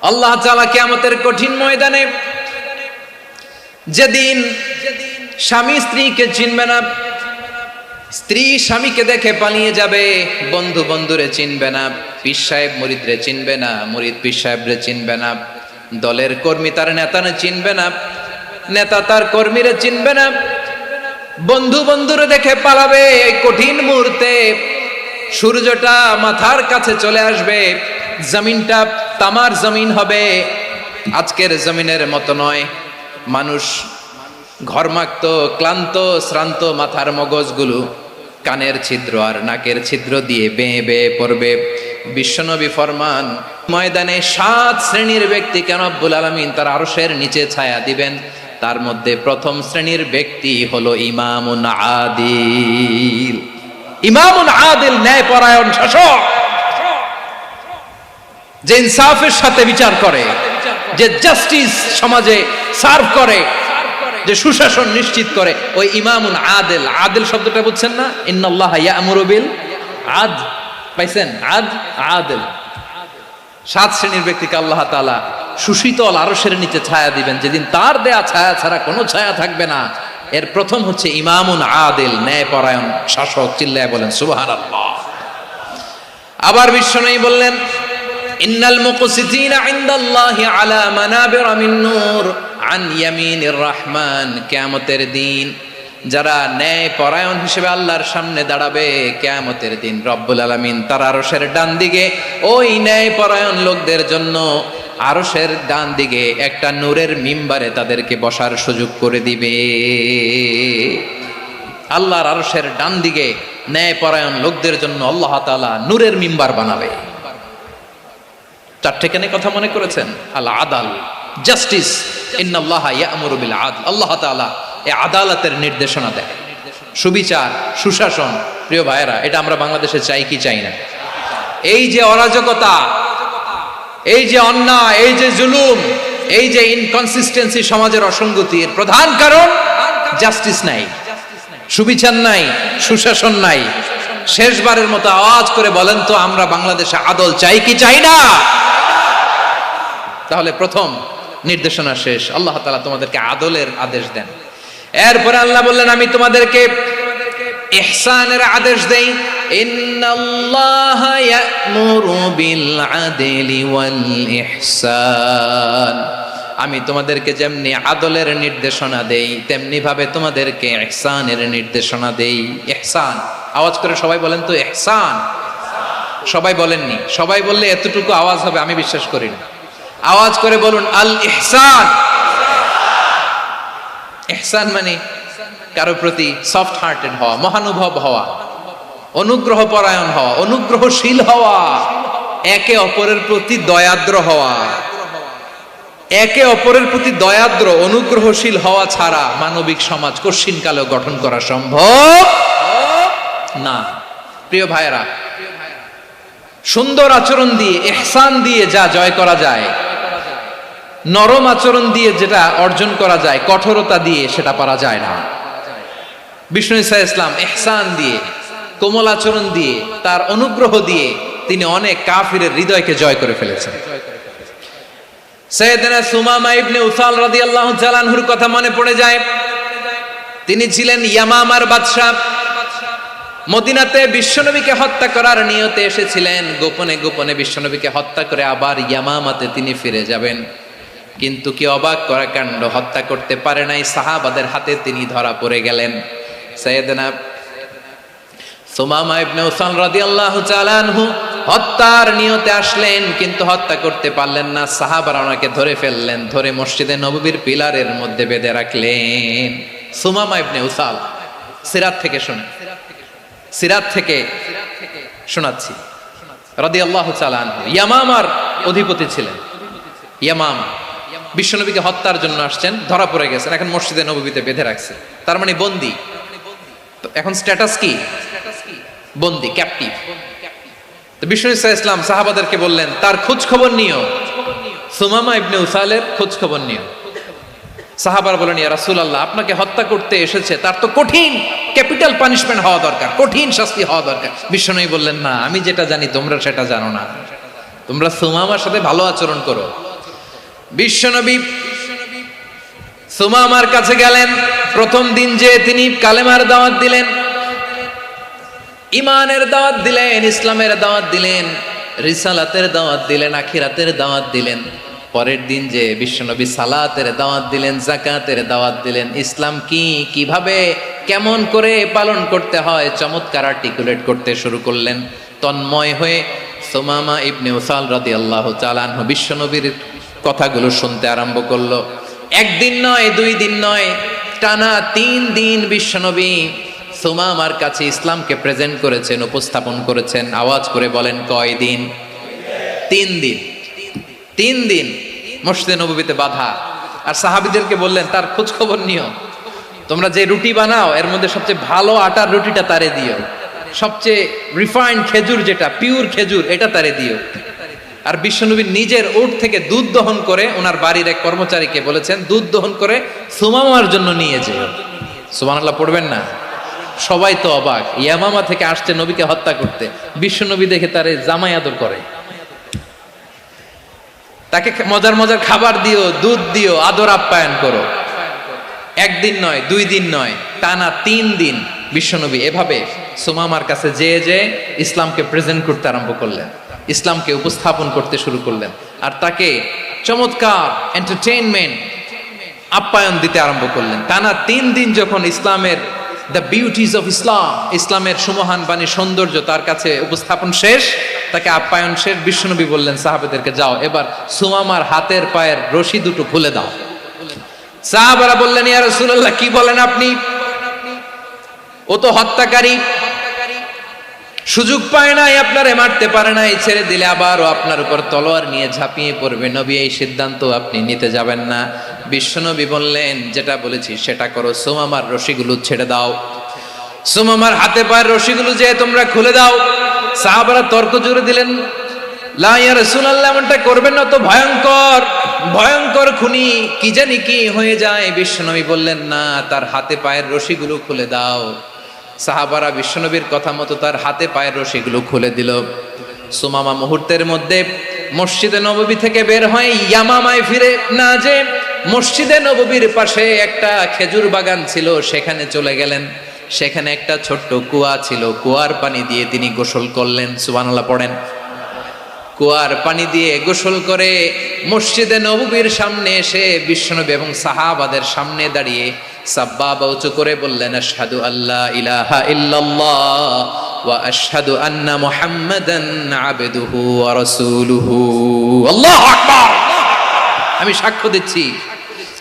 আল্লাহ তাআলা কিয়ামতের কঠিন ময়দানে যেদিন স্বামী স্ত্রীকে চিনবে না, স্ত্রী স্বামীকে দেখে পালিয়ে যাবে, বন্ধু বন্ধুরে চিনবে না, পীর সাহেব মুরিদরে চিনবে না, মুরিদ পীর সাহেবরে চিনবে না, দলের কর্মী তার নেতারে চিনবে না, নেতা তার কর্মীরে চিনবে না, বন্ধু বন্ধুরে দেখে পালাবে। এই কঠিন মুহূর্তে সূর্যটা মাথার কাছে চলে আসবে, জমিনটা তামার জমিন হবে, আজকের জমিনের মতো নয়। মানুষ ঘর্মাক্ত, ক্লান্ত, শ্রান্ত মাথার মগজগুলো কানের ছিদ্র আর নাকের ছিদ্র দিয়ে বেয়ে বেয়ে পড়বে। বিশ্বনবী ফরমান, ময়দানে 7 শ্রেণীর ব্যক্তিকে রব্বুল আলামিন তার আরশের নিচে ছায়া দিবেন। তার মধ্যে প্রথম শ্রেণীর ব্যক্তি হলো ইমামুন আদিল। ইমামুন আদিল, ন্যায়পরায়ণ শাসক, যে ইনসাফের সাথে বিচার করে, যে জাস্টিস সমাজে সার্ভ করে, যে সুশাসন নিশ্চিত করে, ওই ইমামুন আদিল। আদিল শব্দটা বুঝছেন না? ইন্নাল্লাহা ইয়া'মুরু বিল আদল, পাইছেন? আদিল। 7 শ্রেণীর ব্যক্তিকে আল্লাহ তাআলা সুশীতল আরশের নিচে ছায়া দিবেন, যেদিন তার দেয়া ছায়া ছাড়া কোনো ছায়া থাকবে না। এর প্রথম হচ্ছে ইমামুন আদিল, ন্যায়পরায়ণ শাসক। চিল্লায় বলেন সুবহানাল্লাহ। আবার বিশ্বনবী বললেন, ইন্নাল মুকসিতিনা ইনদাল্লাহি আলা মানাবিরা মিন নূর আন ইয়ামিনির রহমান। কিয়ামতের দিন যারা ন্যায়পরায়ণ হিসেবে আল্লাহর সামনে দাঁড়াবে, কিয়ামতের দিন রব্বুল আলামিন তার আরশের ডান দিকে ওই ন্যায়পরায়ণ লোকদের জন্য আরশের ডান দিকে একটা নূরের মিম্বারে তাদেরকে বসার সুযোগ করে দিবে। আল্লাহর আরশের ডান দিকে ন্যায়পরায়ণ লোকদের জন্য আল্লাহ তাআলা নূরের মিম্বার বানাবে। 4টে কেন কথা মনে করেছেন? আল আদাল, জাস্টিস। ইন্নাল্লাহা ইয়া'মুরু বিল আদল। আল্লাহ তাআলা এই আদালতের নির্দেশনা দেয়, সুবিচার, সুশাসন। প্রিয় ভাইয়েরা, এটা আমরা বাংলাদেশে চাই কি চাই না? এই যে অরাজকতা, এই যে অন্যায়, এই যে জুলুম, এই যে ইনকনসিস্টেন্সি, সমাজের অসঙ্গতি, এর প্রধান কারণ জাস্টিস নাই, সুবিচার নাই, সুশাসন নাই। শেষবারের মতো আওয়াজ করে বলেন তো, আমরা বাংলাদেশে আদল চাই কি চাই না? তাহলে প্রথম নির্দেশনা শেষ, আল্লাহ তাআলা তোমাদেরকে আদলের আদেশ দেন। এরপরে আল্লাহ বললেন, আমি তোমাদেরকে ইহসানের আদেশ দেই। ইন্নাল্লাহা ইয়া'মুরু বিল আদলি ওয়াল ইহসান। আমি তোমাদেরকে যেমনি আদলের নির্দেশনা দেই, তেমনি ভাবে তোমাদেরকে ইহসানের নির্দেশনা দেই। ইহসান, আওয়াজ করে সবাই বলেন তো ইহসান। সবাই বলেননি, সবাই বললে এতটুকু আওয়াজ হবে আমি বিশ্বাস করি না। আওয়াজ করে বলুন আল ইহসান। ইহসান মানে কারো প্রতি সফট হার্টেড হওয়া, মহানুভব হওয়া, অনুগ্রহ পরায়ণ হওয়া, অনুগ্রহশীল হওয়া, একে অপরের প্রতি দয়াদ্র হওয়া। একে অপরের প্রতি দয়াদ্র, অনুগ্রহশীল হওয়া ছাড়া মানবিক সমাজ কশিনকালেও গঠন করা সম্ভব না। প্রিয় ভাইয়েরা, সুন্দর আচরণ দিয়ে, ইহসান দিয়ে যা জয় করা যায়, নরম আচরণ দিয়ে যেটা অর্জন করা যায়, কঠোরতা দিয়ে সেটা পারা যায় না। বিষ্ণু ঈসা ইসলাম ইহসান দিয়ে, কোমল আচরণ দিয়ে, তার অনুগ্রহ দিয়ে তিনি অনেক কাফিরের হৃদয়কে জয় করে ফেলেছেন। সাইয়েদনা সুমামা ইবনে উসাল রাদিয়াল্লাহু তাআলা আনহুর কথা মনে পড়ে যায়। তিনি ছিলেন ইয়ামামার বাদশা। মদিনাতে বিশ্বনবীকে হত্যা করার নিয়তে এসেছিলেন, গোপনে গোপনে বিশ্বনবীকে হত্যা করে আবার ইয়ামামাতে তিনি ফিরে যাবেন। কিন্তু কি অবাক করা কাণ্ড, হত্যা করতে পারে নাই, সাহাবাদের হাতে তিনি ধরা পড়ে গেলেন। সাইয়েদনা সুমামা ইবনে উসাল রাদিয়াল্লাহু তাআলা আনহু হত্যার নিয়তে আসলেন, কিন্তু হত্যা করতে পারলেন না। সাহাবারা ওনাকে ধরে ফেললেন, ধরে মসজিদে নববীর পিলারের মধ্যে বেঁধে রাখলেন। সুমামা ইবনে উসাল, সিরাত থেকে শুনে, সিরাত থেকে শোনাচ্ছি, রাদিয়াল্লাহু তাআলা আনহু ইয়ামামার অধিপতি ছিলেন। ইয়ামামা বিশ্বনবীকে হত্যার জন্য আসছেন, ধরা পড়ে গেছেন, এখন মসজিদে নববীতে বেঁধে রাখছে, তার মানে বন্দী। এখন স্ট্যাটাস কি? বন্দী, ক্যাপটিভ। তো বিষ্ণু ঈসা ইসলাম সাহাবাদেরকে বললেন, তার খোঁজ খবর নিও, সুমামা ইবনে উসালের খোঁজ খবর নিও। সাহাবারা বলেন, ইয়া রাসূলুল্লাহ, আপনাকে হত্যা করতে এসেছে, তার তো কঠিন ক্যাপিটাল পানিশমেন্ট হওয়া দরকার, কঠিন শাস্তি হওয়া দরকার। বিশ্বনবী বললেন, না, আমি যেটা জানি তোমরা সেটা জানো না। তোমরা সুমামার সাথে ভালো আচরণ করো, বিশ্বনবী সুমামার কাছে গেলেন। প্রথম দিন যে তিনি কালেমার দাওয়াত দিলেন, ইমানের দাওয়াত দিলেন, ইসলামের দাওয়াত দিলেন, রিসালাতের দাওয়াত দিলেন, আখিরাতের দাওয়াত দিলেন। পরের দিন যে বিশ্বনবী সালাতের দাওয়াত দিলেন, যাকাতের দাওয়াত দিলেন, ইসলাম কি, কিভাবে, কেমন করে পালন করতে হয় চমৎকার আর্টিকুলেট করতে শুরু করলেন। তন্ময় হয়ে সুমামা ইবনে উসাল রাদিয়াল্লাহু তাআলা আনহু বিশ্বনবীর কথাগুলো শুনতে আরম্ভ করলো। একদিন নয়, 2 দিন নয়, টানা 3 দিন বিশ্বনবী সুমামার কাছে ইসলামকে প্রেজেন্ট করেছেন, উপস্থাপন করেছেন। আওয়াজ করে বলেন, কয় দিন? 3 দিন। 3 দিন মসজিদে নববীতে বাধা। আর সাহাবীদেরকে বললেন, তার খোঁজ খবর নিও, তোমরা যে রুটি বানাও এর মধ্যে সবচেয়ে ভালো আটার রুটিটা তারে দিও, সবচেয়ে রিফাইন্ড খেজুর, যেটা পিওর খেজুর, এটা তারে দিও। আর বিশ্বনবী নিজের উট থেকে দুধ দহন করে ওনার বাড়ির এক কর্মচারীকে বলেছেন, দুধ দহন করে সুমামার জন্য নিয়ে যেও। সুবহানাল্লাহ পড়বেন না? সবাই তো অবাক, ইয়ামামা থেকে আসছে নবীকে হত্যা করতে, বিশ্বনবী দেখে তারে জামাই আদর করে, তাকে মজার মজার খাবার দিও, দুধ দিও, আদর আপ্যায়ন করো। একদিন নয়, 2 দিন নয়, টানা 3 দিন বিশ্বনবী এভাবে সুমামার কাছে যেয়ে ইসলামকে প্রেজেন্ট করতে আরম্ভ করলেন, ইসলামকে উপস্থাপন করতে শুরু করলেন। আর তাকে চমৎকার এন্টারটেইনমেন্ট, আপ্যায়ন দিতে আরম্ভ করলেন। টানা 3 দিন যখন ইসলামের দ্য বিউটিজ অফ ইসলাম, ইসলামের সুমহান বাণী, সৌন্দর্য তার কাছে উপস্থাপন শেষ, তাকে আপ্যায়ন শেষ, বিশ্বনবী বললেন সাহাবাদেরকে, যাও এবার সুমামার হাতের পায়ের রশি দুটো খুলে দাও। সাহাবারা বললেন, ইয়া রাসূলুল্লাহ, কি বলেন আপনি? ও তো হত্যাকারী, সুযোগ পায় নাই, আপনারে মারতে পারে নাই, ছেড়ে দিলে আবার ও আপনার উপর তলোয়ার নিয়ে ঝাঁপিয়ে পড়বে। নবী, এই সিদ্ধান্ত আপনি নিতে যাবেন না। বিশ্বনবী বললেন, যেটা বলেছি সেটা করো, সুমামার রশিগুলো ছেড়ে দাও, সুমামার হাতে পায়ের রশিগুলো যে তোমরা খুলে দাও। সাহাবারা তর্ক জুড়ে দিলেন, লা ইয়া রাসূলুল্লাহ, এমনটা করবেন না, তো ভয়ঙ্কর, ভয়ঙ্কর খুনি, কি জানি কি হয়ে যায়। বিশ্বনবী বললেন, না, তার হাতে পায়ের রশিগুলো খুলে দাও। সাহাবারা বিশ্বনবীর কথা মতো তার হাতে পায়ের রশিগুলো খুলে দিল। সুমামা মুহূর্তের মধ্যে মসজিদে নববী থেকে বের হয়ে ইয়ামামায় ফিরে না যে মসজিদে নববীর পাশে একটা খেজুর বাগান ছিল, সেখানে চলে গেলেন। সেখানে একটা ছোট্ট কুয়া ছিল, কুয়ার পানি দিয়ে তিনি গোসল করলেন। সুবহানাল্লাহ পড়েন। কুয়ার পানি দিয়ে গোসল করে মসজিদে নববীর সামনে এসে বিশ্বনবী এবং সাহাবাদের সামনে দাঁড়িয়ে সাব্বাবা উঁচু করে বললেন, আশহাদু আল্লা ইলাহা ইল্লাল্লাহ ওয়া আশহাদু আন্না মুহাম্মাদান আবদুহু ওয়া রাসূলুহু। আল্লাহু আকবার। আমি সাক্ষ্য দিচ্ছি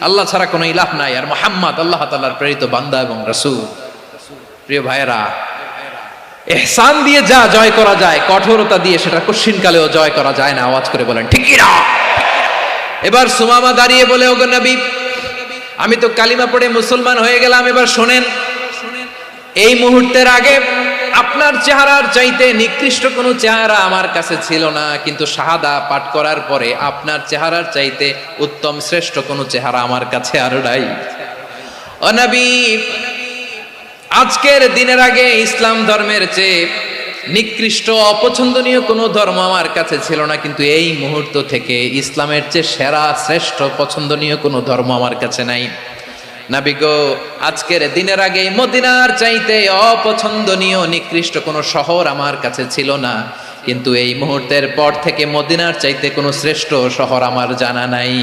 আল্লাহ ছাড়া কোনো ইলাহ নাই, আর মুহাম্মদ আল্লাহ তাআলার প্রেরিত বান্দা এবং রাসূল। প্রিয় ভাইয়েরা, ইহসান দিয়ে যা জয় করা যায়, কঠোরতা দিয়ে সেটা কঠিনকালেও জয় করা যায় না। আওয়াজ করে বলেন, ঠিক কি না? এবার সুমামা দাঁড়িয়ে বলে, ওগো নবী, আমি তো কালিমা পড়ে মুসলমান হয়ে গেলাম, এবার শোনেন, এই মুহূর্তের আগে আপনার চেহারার চাইতে নিকৃষ্ট কোনো চেহারা আমার কাছে ছিল না, কিন্তু শাহাদা পাঠ করার পরে আপনার চেহারার চাইতে উত্তম শ্রেষ্ঠ কোনো চেহারা আমার কাছে আর নাই। ও নবী, আজকের দিনের আগে ইসলাম ধর্মের চেয়ে নিকৃষ্ট অপছন্দনীয় কোনো ধর্ম আমার কাছে ছিল না, কিন্তু এই মুহূর্ত থেকে ইসলামের চেয়ে সেরা শ্রেষ্ঠ পছন্দনীয় কোনো ধর্ম আমার কাছে নাই। নবী গো, আজকের দিনের আগে মদিনার চাইতে অপছন্দনীয় নিকৃষ্ট কোনো শহর আমার কাছে ছিল না, কিন্তু এই মুহূর্তের পর থেকে মদিনার চাইতে কোনো শ্রেষ্ঠ শহর আমার জানা নাই।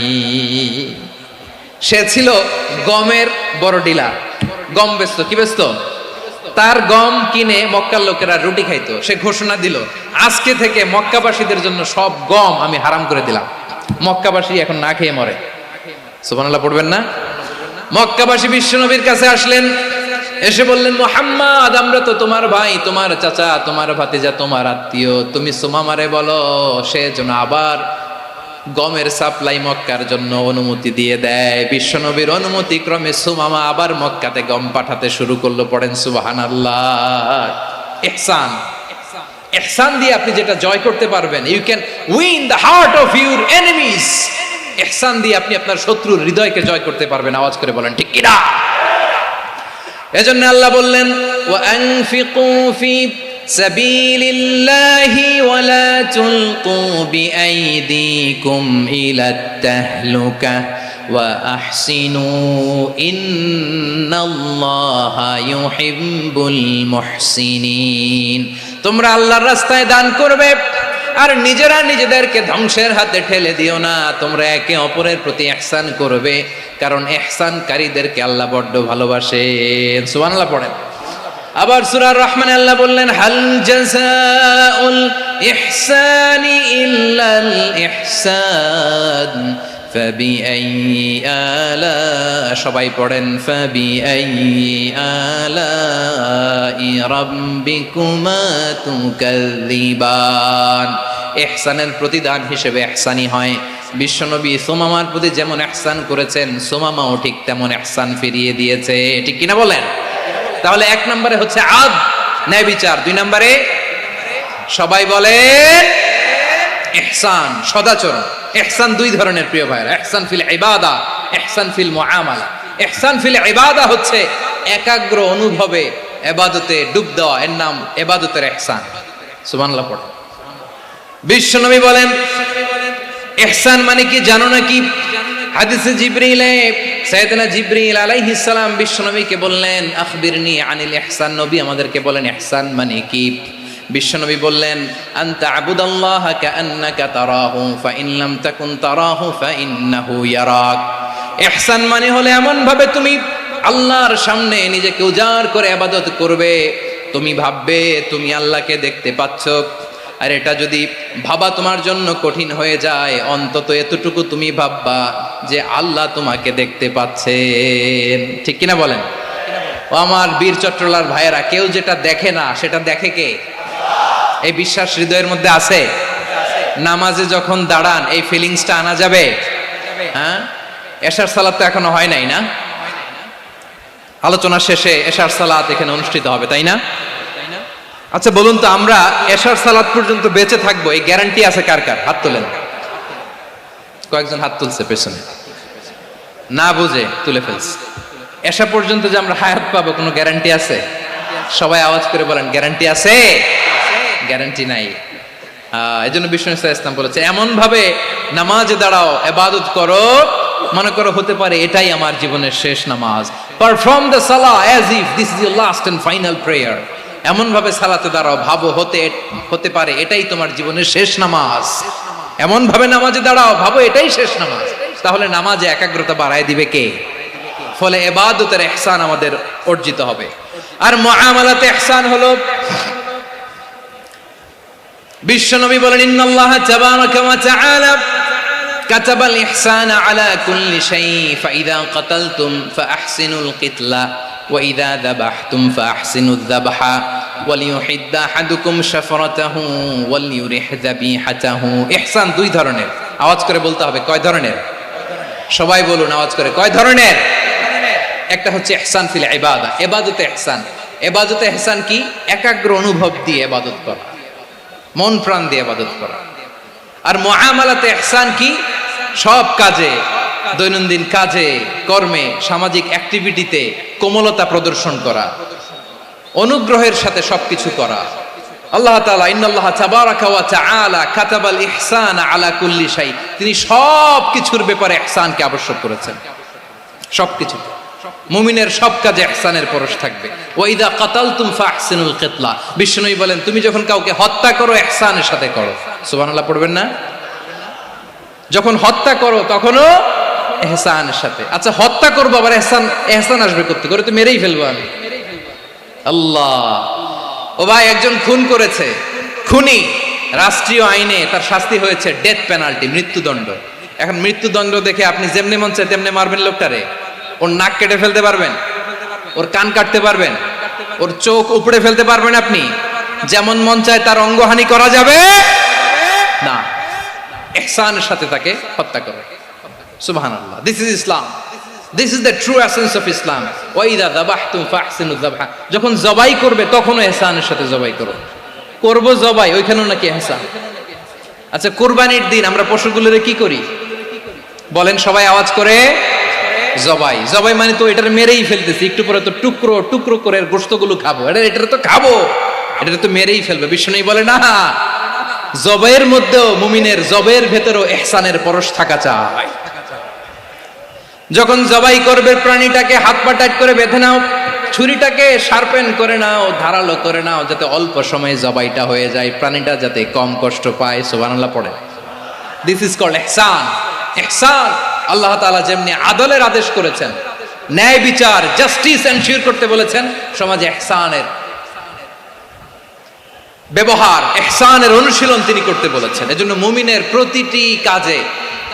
সে ছিল গমের বড় ডিলার, গম বেচত। কি বেচত? তার গম কিনে মক্কার লোকেরা রুটি খাইতো। সে ঘোষণা দিল, আজকে থেকে মক্কাবাসীদের জন্য সব গম আমি হারাম করে দিলাম, মক্কাবাসী এখন না খেয়ে মরে। সুবহানাল্লাহ পড়বেন না? মক্কাবাসী বিশ্বনবীর কাছে আসলেন, এসে বললেন, মুহাম্মদ, আমরা তো তোমার ভাই, তোমার চাচা, তোমার ভাতিজা, তোমার আত্মীয়, তুমি সুমামারে বলো সে যেন আবার গমের সাপ্লাই মক্কার জন্য অনুমতি দিয়ে দেয়। বিশ্বনবীর অনুমতি ক্রমে সুমামা আবার মক্কাতে গম পাঠাতে শুরু করলো। পড়েন সুবহানাল্লাহ। ইহসান, ইহসান দিয়ে আপনি যেটা জয় করতে পারবেন, you can win the heart of your enemies. ইহসান দিয়ে আপনি আপনার শত্রুর হৃদয়কে জয় করতে পারবেন। আওয়াজ করে বলেন, ঠিক কি না? এজন্য আল্লাহ বললেন, ওয়া আনফিকু ফি সাবিলিল্লাহি ওয়ালা তুলকু বিআইদিকুম ইলাত তাহলুকা ওয়া আহসিনু ইন্নাল্লাহা ইউহিব্বুল মুহসিনিন। তোমরা আল্লাহর রাস্তায় দান করবে আর নিজেরা নিজেদেরকে ধ্বংসের হাতে ঠেলে দিও না। তোমরা একে অপরের প্রতি ইহসান করবে, কারণ ইহসানকারীদেরকে আল্লাহ বড্ড ভালোবাসেন। সুবহানাল্লাহ পড়েন। আবার সূরা রহমানে আল্লাহ বললেন, হাল জাযাউল ইহসানি ইল্লাল ইহসান ফাবিআইয়ি আলা, সবাই পড়েন, ফাবিআইয়ি আলাই রাব্বিকুমা তুকাযযিবান। ইহসানের প্রতিদান হিসেবে ইহসানি হয়। বিশ্বনবী সুমামার প্রতি যেমন ইহসান করেছেন, সুমামাও ঠিক তেমন ইহসান ফিরিয়ে দিয়েছে। ঠিক কিনা বলেন? তাহলে এক নম্বরে হচ্ছে আদ, ন্যায় বিচার। দুই নম্বরে সবাই বলে ইহসান, সদাচরণ। ইহসান দুই ধরনের প্রিয় ভাইরা, ইহসান ফিল ইবাদা, ইহসান ফিল মুআমালা। ইহসান ফিল ইবাদা হচ্ছে একাগ্র অনুভবে ইবাদতে ডুব দেওয়া, এর নাম ইবাদতের ইহসান। সুবহানাল্লাহ পড়ো। বিশ্বনবী বলেন ইহসান মানে কি জানো নাকি? হাদিসে জিবরিলে সাইয়েদনা জিবরিল আলাইহিস সালাম বিশ্বনবীকে বললেন, আখবিরনি আনিল ইহসান। নবী আমাদেরকে বলেন ইহসান মানে কি? বিশ্বনবী বললেন, আনতা আবুদাল্লাহা কাআন্নাকা তারাহু ফাইন লাম তাকুন তারাহু ফাইন্নাহু ইয়ারাক। ইহসান মানে হলো এমন ভাবে তুমি আল্লাহর সামনে নিজেকে উজাড় করে ইবাদত করবে, তুমি ভাববে তুমি আল্লাহকে দেখতে পাচ্ছ। আর এটা যদি ভাবা তোমার জন্য কঠিন হয়ে যায়, অন্তত এতটুকু তুমি ভাববা যে আল্লাহ তোমাকে দেখতে পাচ্ছেন। ঠিক কিনা বলেন? ও আমার বীর চট্টলার ভাইয়েরা, কেউ যেটা দেখে না সেটা দেখে কে? এই বিশ্বাস হৃদয়ের মধ্যে আছে? নামাজে যখন দাঁড়ান এই ফিলিংসটা আনা যাবে? হ্যাঁ, এশার সালাত তো এখনো হয় নাই না? আলোচনা শেষে এশার সালাত এখানে অনুষ্ঠিত হবে, তাই না? আচ্ছা বলুন তো, আমরা এশার সালাত পর্যন্ত বেঁচে থাকবো এই গ্যারান্টি আছে কার কার? হাত তোলেন। কয়েকজন হাত তুলছে পেছনে, না বুঝে তুলে ফেলছে। এশা পর্যন্ত যে আমরা হায়াত পাবো কোনো গ্যারান্টি আছে? সবাই আওয়াজ করে বলেন, গ্যারান্টি আছে? গ্যারান্টি নাই। এই জন্য বিষ্ণু ইসলাম বলেছে, এমন ভাবে নামাজে দাঁড়াও, ইবাদত করো, মনে করো হতে পারে এটাই আমার জীবনের শেষ নামাজ। Perform the salah as if this is your last and final prayer. এমন ভাবে সালাতে দাঁড়াও, ভাবো হতে পারে এটাই তোমার জীবনের শেষ নামাজ। এমন ভাবে নামাজে দাঁড়াও, ভাবো এটাই শেষ নামাজ। তাহলে নামাজে একাগ্রতা বাড়ায় দিবে কে? ফলে ইবাদতের ইহসান আমাদের অর্জিত হবে। আর মুআমালাতে ইহসান হলো, বিশ্বনবী বলেন, ইন্নাল্লাহা তাবারাকা ওয়া তাআলা কাতাবাল ইহসানা আলা কুল্লি শাই ফাইদা কাতালতুম ফাআহসিনুল কিতলা ওয়া ইযা যাবাহতুম ফাআহসিনুয যাবহা ওয়ালিয়ুহিদ্দা আহাদুকুম শাফরাতাহু ওয়ালিয়ুরিহ যাবিহাতাহু। ইহসান দুই ধরনের। আওয়াজ করে বলতে হবে, কয় ধরনের? সবাই বলুন আওয়াজ করে, কয় ধরনের? একটা হচ্ছে ইহসান ফিল ইবাদা, ইবাদতে ইহসান। ইবাদতে ইহসান কি? একাগ্র অনুভব দিয়ে ইবাদত করা, মন প্রাণ দিয়ে ইবাদত করা। আর মুআমালাতে ইহসান কি? সব কাজে, দৈনন্দিন কাজে, কর্মে, সামাজিক অ্যাক্টিভিটিতে কোমলতা প্রদর্শন করা, অনুগ্রহের সাথে সবকিছু করা। আল্লাহ তাআলা ইন্নাল্লাহা তাবারাকা ওয়া তাআলা কাতাবাল ইহসানা আলা কুল্লি শাই, তিনি সব কিছুর ব্যাপারে ইহসানকে আবশ্যক করেছেন। সবকিছু, মুমিনের সব কাজে ইহসানের পরশ থাকবে। ওয়া ইযা কাতালতুম ফাহসিনুল কিতলা, বিষ্ণুই বলেন তুমি যখন কাউকে হত্যা করো ইহসানের সাথে করো। সুবহানাল্লাহ পড়বেন না? যখন হত্যা করো তখনও ইহসানের সাথে। আচ্ছা হত্যা করবো আবার ইহসান আসবে করতে করে, তো মেরেই ফেলবো আমি। আল্লাহ, ও ভাই একজন খুন করেছে, খুনি, রাষ্ট্রীয় আইনে তার শাস্তি হয়েছে ডেথ পেনাল্টি, মৃত্যুদণ্ড। এখন মৃত্যুদণ্ড দেখে আপনি যেমনি মন চায় তেমনি মারবেন লোকটারে? ওর নাক কেটে ফেলতে পারবেন? ওর কান কাটতে পারবেন? ওর চোখ উপড়ে ফেলতে পারবেন আপনি? যেমন মন চায় তার অঙ্গহানি করা যাবে না। ইহসানের সাথে তাকে হত্যা করে। সুবহানাল্লাহ, this is Islam, this is the true essence of Islam. ওয়া ইযা যাবাহতুম ফাহসিনুয যাবহা, যখন জবাই করবে তখনও ইহসানের সাথে জবাই করো। করব জবাই, ওইখানেও নাকি ইহসান। আচ্ছা কুরবানির দিন আমরা পশুগুলোরে কি করি বলেন সবাই আওয়াজ করে? জবাই। জবাই মানে তো এটার মেরেই ফেলতেছি, একটু পরে তো টুকরো টুকরো করে গোশতগুলো খাবো, এটার তো খাবো। এটা তো মেরেই ফেলবে। বিষ্ণু বলে না, জবের মধ্যেও মুমিনের জবের ভেতরেও ইহসানের পরশ থাকা চাই। যখন জবাই করবে প্রাণীটাকে হাত পা টাইট করে বেঁধে নাও, ছুরিটাকে শার্পেন করে নাও, ধারালো করে নাও, যাতে অল্প সময়ে জবাইটা হয়ে যায়, প্রাণীটা যাতে কম কষ্ট পায়। সুবহানাল্লাহ পড়ে। দিস ইজ কল্ড ইহসান। ইহসান আল্লাহ তাআলা যেমনি আদলের আদেশ করেছেন, ন্যায় বিচার জাস্টিস এনশিওর করতে বলেছেন, সমাজে ইহসানের ব্যবহার, ইহসানের অনুশীলন তিনি করতে বলেছেন। এজন্য মুমিনের প্রতিটি কাজে,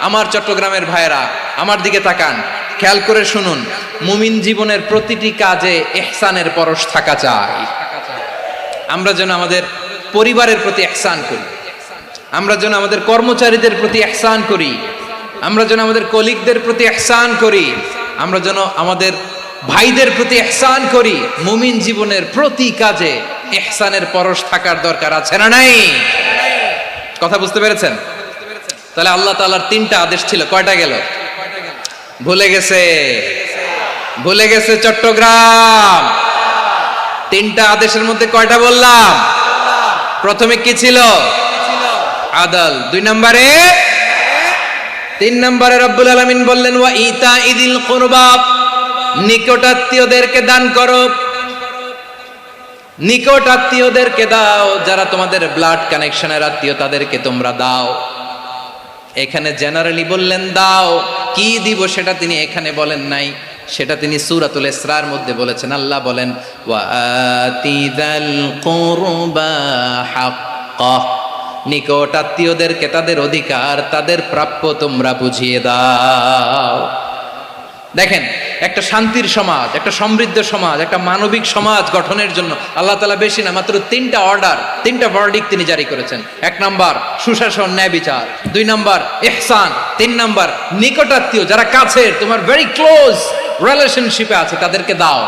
আমার চট্টগ্রামের ভাইয়েরা আমার দিকে তাকান, খেয়াল করে শুনুন, মুমিন জীবনের প্রতিটি কাজে ইহসানের পরশ থাকা চাই। আমরা যেন আমাদের পরিবারের প্রতি ইহসান করি, আমরা যেন আমাদের কর্মচারীদের প্রতি ইহসান করি, আমরা যেন আমাদের কলিগদের প্রতি ইহসান করি, আমরা যেন আমাদের ভাইদের প্রতি ইহসান করি। মুমিন জীবনের প্রতি কাজে ইহসানের পরশ থাকার দরকার আছে না নাই? কথা বুঝতে পেরেছেন? তাহলে আল্লাহ তাআলার তিনটা আদেশ ছিল, কয়টা গেল? ভুলে গেছে, ভুলে গেছে চট্টগ্রাম। তিনটা আদেশের মধ্যে কয়টা বললাম? প্রথমে কি ছিল? আদল। 2 নম্বরে, 3 নম্বরে রব্বুল আলামিন বললেন ওয়া ইতাইদিল কুরবা, নিকটাত্মীয়দেরকে দান করো, নিকট আত্মীয়দেরকে দাও, যারা তোমাদের ব্লাড কানেকশনের আত্মীয় তাদেরকে তোমরা দাও। এখানে জেনারেলি বললেন দাও, কি দিব সেটা তিনি এখানে বলেন নাই, সেটা তিনি সূরাতুল ইসরার মধ্যে বলেছেন। আল্লাহ বলেন ওয়া আতিদাল কুরবা হাক্কাহ, নিকট আত্মীয়দেরকে তাদের অধিকার, তাদের প্রাপ্য তোমরা বুঝিয়ে দাও। দেখেন, একটা শান্তির সমাজ, একটা সমৃদ্ধ সমাজ, একটা মানবিক সমাজ গঠনের জন্য আল্লাহ তাআলা বেশি না, মাত্র 3টা অর্ডার, 3টা ভার্ডিক্ট তিনি জারি করেছেন। 1 নাম্বার সুশাসন, ন্যায় বিচার। 2 নাম্বার ইহসান। 3 নাম্বার নিকটাত্মীয়, যারা কাছের, তোমার ভেরি ক্লোজ রিলেশনশিপে আছে, তাদেরকে দাও।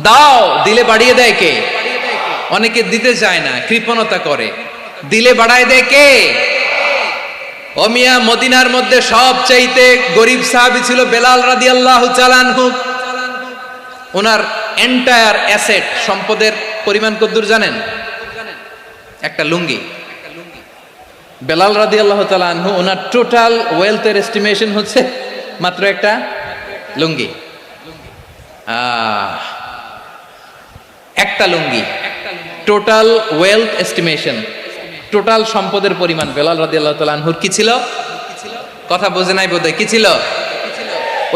দাও, দিলে বাড়িয়ে দেয় কে? অনেকে দিতে চায় না, কৃপণতা করে। দিলে বাড়ায় দেয় কে? ও মিয়া, মদিনার মধ্যে সবচাইতে গরিব সাহাবী ছিল বেলাল রাদিয়াল্লাহু তাআলা আনহু। ওনার এন্টায়ার অ্যাসেট, সম্পদের পরিমাণ কতদূর জানেন? একটা লুঙ্গি। বেলাল রাদিয়াল্লাহু তাআলা আনহু, ওনার টোটাল ওয়েলথের এস্টিমেশন হচ্ছে মাত্র একটা লুঙ্গি। একটা লুঙ্গি, টোটাল ওয়েলথ এস্টিমেশন, টোটাল সম্পদের পরিমাণ বেলাল রাদিয়াল্লাহু তাআলা আনহুর কি ছিল? কথা বোঝে নাই বোধহয়। কি ছিল?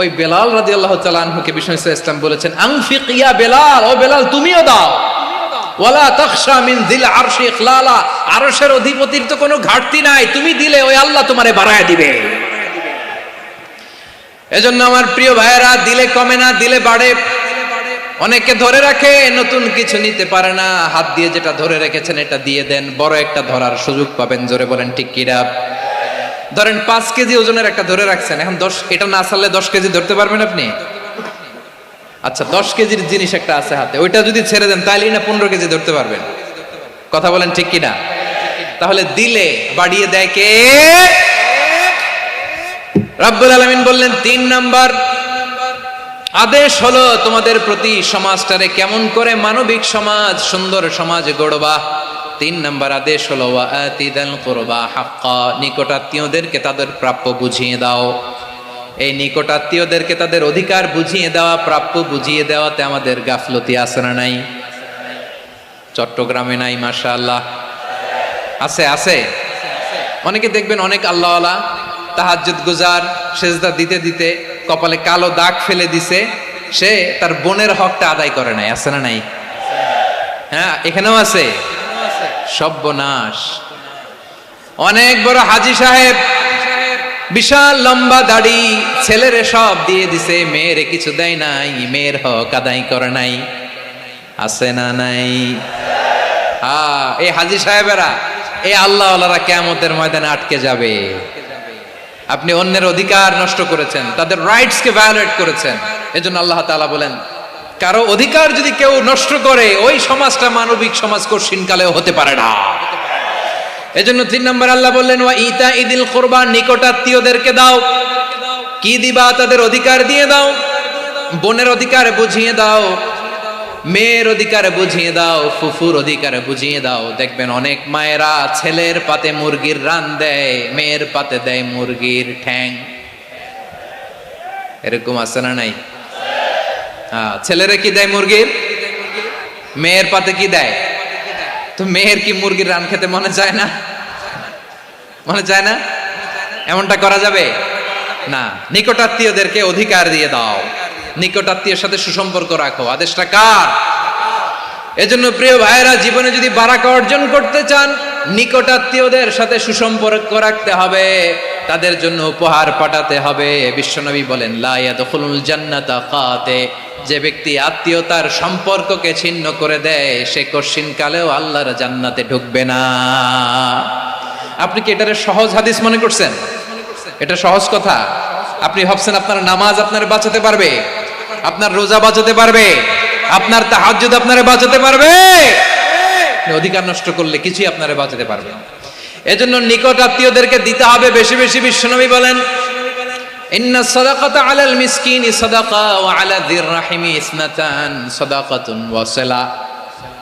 ওই বেলাল রাদিয়াল্লাহু তাআলা আনহুকে বিষ্ণু ইসলাম বলেছেন আনফিক ইয়া বেলাল, ও বেলাল তুমিও দাও। ওয়ালা তাখশা মিন যিল আরশি ইখলালা, আরশের অধিপতির তো কোনো ঘাটতি নাই, তুমি দিলে ওই আল্লাহ তোমারে বাড়ায় দিবে। এজন্য আমার প্রিয় ভাইয়েরা, দিলে কমে না, দিলে বাড়ে। অনেকে ধরে রাখে, নতুন কিছু নিতে পারে না, হাত দিয়ে যেটা ধরে রেখেছেন এটা দিয়ে দেন, বড় একটা ধরার সুযোগ পাবেন। জোরে বলেন ঠিক কিনা? ধরেন 5 কেজি ওজনের একটা ধরে রাখছেন, এখন 10, এটা না ছাড়লে 10 কেজি ধরতে পারবেন আপনি? আচ্ছা, 10 কেজির জিনিস একটা আছে হাতে, ওইটা যদি ছেড়ে দেন তাহলেই না 15 কেজি ধরতে পারবেন। কথা বলেন ঠিক কিনা? তাহলে দিলে বাড়িয়ে দেয় কে? রব্বুল আলামিন বললেন 3 নাম্বার আদেশ হলো তোমাদের প্রতি সমাজটারে কেমন করে মানবিক সমাজ, সুন্দর সমাজ গড়বা। 3 নাম্বার আদেশ হলো ওয়া আতিদাল কুরবা হাক্কা, নিকটাত্মীয়দেরকে তাদের প্রাপ্য বুঝিয়ে দাও। এই নিকটাত্মীয়দেরকে তাদের অধিকার বুঝিয়ে দেওয়া, প্রাপ্য বুঝিয়ে দেওয়াতে আমাদের গাফলতি আছে না নাই? চট্টগ্রামে নাই? মাশাআল্লাহ আছে, আছে। অনেকে দেখবেন অনেক আল্লাহওয়ালা তাহাজ্জুদ গুজার, সেজদা দিতে দিতে কপালে কালো দাগ ফেলে দিছে, সে তার বোনের হকটা আদায় করে নাই। আছে না নাই? হ্যাঁ, এখানেও আছে। সর্বনাশ। অনেক বড় হাজী সাহেব, বিশাল লম্বা দাড়ি, ছেলেরে সব দিয়ে দিছে, মেয়েরে কিছু দেয় নাই, মেয়ের হক আদায় করে নাই। আছে না নাই? এই হাজী সাহেবেরা, এই আল্লাহওয়ালারা কিয়ামতের ময়দানে আটকে যাবে। আপনি অন্যের অধিকার নষ্ট করেছেন, তাদের রাইটস কে ভায়োলেট করেছেন। এজন্য আল্লাহ তাআলা বলেন, কারো অধিকার যদি কেউ নষ্ট করে, ওই সমাজটা মানবিক সমাজ কঠিনকালেও হতে পারে না। এজন্য 3 নম্বর আল্লাহ বললেন ওয়া ইতাইদিল কুরবা, নিকটাত্মীয়দেরকে দাও। কি দিবা? তাদের অধিকার দিয়ে দাও, বোনের অধিকার বুঝিয়ে দাও, মেয়ের অধিকার বুঝিয়ে দাও, ফুফুর অধিকার বুঝিয়ে দাও। দেখবেন অনেক মায়েরা ছেলের পাতে মুরগির রান দেয়, মেয়ের পাতে দেয় মুরগির ঠ্যাং। এরকম আছে না নাই? ছেলেরা কি দেয় মুরগির, মেয়ের পাতে কি দেয়? তো মেয়ের কি মুরগির রান খেতে মনে চায় না? মনে চায় না? এমনটা করা যাবে না। নিকটাত্মীয়দেরকে অধিকার দিয়ে দাও, নিকটাত্মীয়ের সাথে সুসম্পর্ক রাখো। আদেশটা কার? এজন্য প্রিয় ভাইয়েরা, জীবনে যদি বারাকা অর্জন করতে চান, নিকটাত্মীয়দের সাথে সুসম্পর্ক রাখতে হবে, তাদের জন্য উপহার পাঠাতে হবে। বিশ্বনবী বলেন, লা ইয়াদখুলুল জান্নাতা কাতে, যে ব্যক্তি আত্মীয়তার সম্পর্ককে ছিন্ন করে দেয়, সে কশিন কালেও আল্লাহর জান্নাতে ঢুকবে না। আপনি কি এটারে সহজ হাদিস মনে করছেন? এটা সহজ কথা? আপনি ভাবছেন আপনার নামাজ আপনার বাঁচাতে পারবে, আপনার রোজা বাঁচাতে পারবে, আপনার তাহাজ্জুদ আপনারে বাঁচাতে পারবে? অধিকার নষ্ট করলে কিছুই আপনারে বাঁচাতে পারবে না। এজন্য নিকট আত্মীয়দেরকে দিতে হবে বেশি বেশি। বিশ্বনবী বলেন, ইন্না সাদাকাতা আলাল মিসকিনি সাদাকা ওয়া আলা যির রাহিমি ইসনাতান সাদাকাতুন ওয়া সিলা।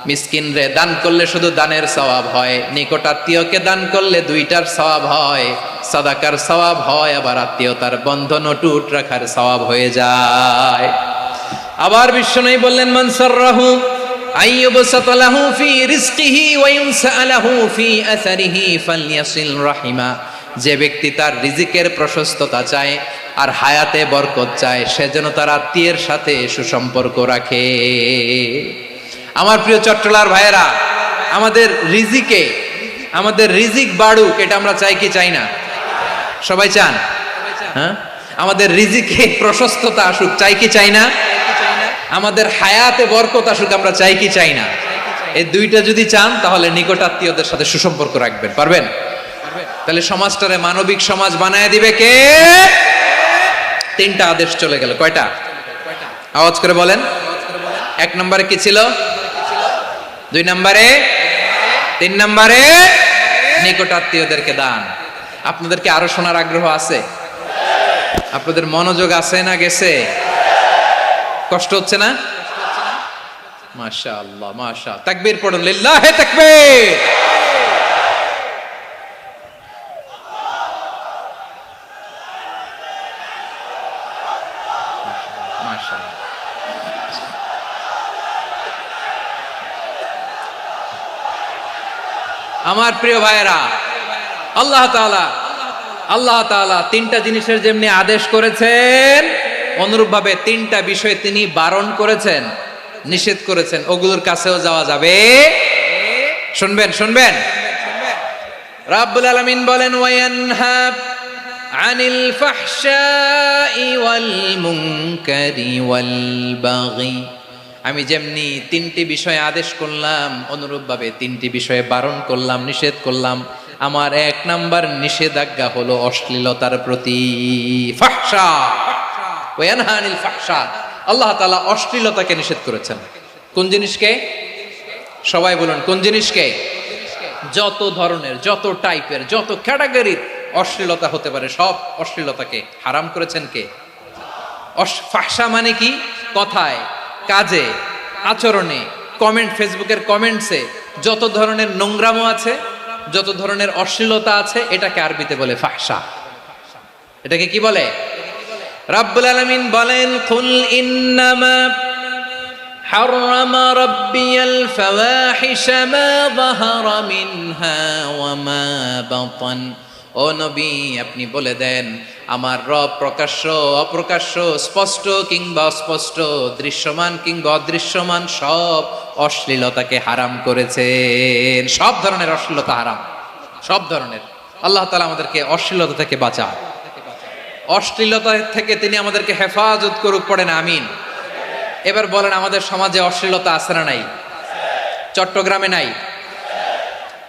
মিসকিনরে দান করলে শুধু দানের সওয়াব হয়, নিকট আত্মীয়কে দান করলে দুইটার সওয়াব হয়, সাদাকার সওয়াব হয়, আবার আত্মীয়তার বন্ধন অটুট রাখার সওয়াব হয়ে যায়। আবার বিশ্বনবী বললেন, মান সাররাহু আইয়ুবসাতা লাহু ফি রিজকিহি ওয়া ইউনসালাহু ফি আসারিহি ফালইয়াসিল রাহিমা। যে ব্যক্তি তার রিজিকের প্রশস্ততা চায় আর হায়াতে বরকত চায়, সে যেন তার আত্মীয়ের সাথে সুসম্পর্ক রাখে। আমার প্রিয় চট্টলার ভাইয়েরা, আমাদের রিজিক বাড়ুক, এটা আমরা চাই কি চাই না? সবাই চান? হ্যাঁ, আমাদের রিজিকে প্রশস্ততা আসুক, চাই কি চাই না? আমাদের হায়াতে বরকত আসুক, আমরা চাই কি চাই না? এই দুইটা যদি চান, তাহলে নিকট আত্মীয়দের সাথে সুসম্পর্ক রাখবেন। পারবেন? তাহলে সমাজটারে মানবিক সমাজ বানায় দিবে কে? তিনটা আদেশ চলে গেল। কয়টা? আওয়াজ করে বলেন। এক নম্বরে কি ছিল? দুই নম্বরে, তিন নম্বরে নিকট আত্মীয়দেরকে দান। আপনাদেরকে আরো শোনার আগ্রহ আছে? আপনাদের মনোযোগ আছে না গেছে? কষ্ট হচ্ছে না? মাশাআল্লাহ, মাশাআল্লাহ। তাকবীর পড়ুন, লিল্লাহি তাকবীর। মাশাআল্লাহ। আমার প্রিয় ভাইয়েরা, আল্লাহ তাআলা তিনটা জিনিসের যেমনি আদেশ করেছেন, অনুরূপভাবে তিনটা বিষয় তিনি বারণ করেছেন, নিষেধ করেছেন। ওগুলোর কাছেও যাওয়া যাবে। শুনবেন। রাব্বুল আলামিন বলেন, ওয়ায়ানহা আনিল ফাহশাই ওয়াল মুনকারি ওয়াল বাগি। আমি যেমনি তিনটি বিষয়ে আদেশ করলাম, অনুরূপভাবে তিনটি বিষয়ে বারণ করলাম, নিষেধ করলাম। আমার এক নাম্বার নিষেধাজ্ঞা হলো অশ্লীলতার প্রতি। ফাহশা, ওয়ায়ানহা আনিল ফাহশা। আল্লাহ তাআলা অশ্লীলতাকে নিষেধ করেছেন। কোন জিনিসকে? সবাই বলুন, কোন জিনিসকে? যত ধরনের, যত টাইপের, যত ক্যাটাগরির অশ্লীলতা হতে পারে, সব অশ্লীলতাকে হারাম করেছেন কে? ফাহশা মানে কি? কথায়, কাজে, আচরণে, কমেন্ট, ফেসবুকের কমেন্টসে যত ধরনের নোংরামো আছে, যত ধরনের অশ্লীলতা আছে, এটাকে আরবিতে বলে ফাহশা। এটাকে কি বলে? রাব্বুল আলামিন বলেন, কুল ইন্নামা হাররামা রাব্বিয়াল ফাওয়াহিশা মা যাহারা মিনহা ওয়া মা বাতান। ও নবী, আপনি বলে দেন, আমার রব প্রকাশ্য, অপ্রকাশ্য, স্পষ্ট কিংবা অস্পষ্ট, দৃশ্যমান কিংবা অদৃশ্যমান সব অশ্লীলতাকে হারাম করেছেন। সব ধরনের অশ্লীলতা হারাম, সব ধরনের। আল্লাহ তাআলা আমাদেরকে অশ্লীলতা থেকে বাঁচান, অশ্লীলতা থেকে তিনি আমাদেরকে হেফাজত করুক। পড়েন আমিন। এবার বলেন, আমাদের সমাজে অশ্লীলতা আছে না নাই? চট্টগ্রামে নাই?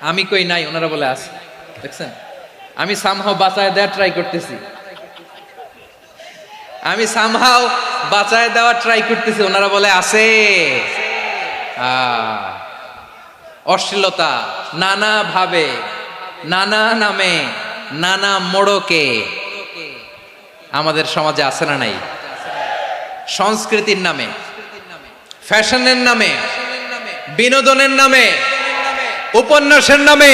আমি কই নাই, ওনারা বলে আছে। দেখছেন, আমি সামহাও বাঁচায় দেওয়ার ট্রাই করতেছি, ওনারা বলে আছে। অশ্লীলতা নানা ভাবে, নানা নামে, নানা মোড়কে আমাদের সমাজে আছে না নাই? সংস্কৃতির নামে, ফ্যাশনের নামে, বিনোদনের নামে, উপন্যাসের নামে,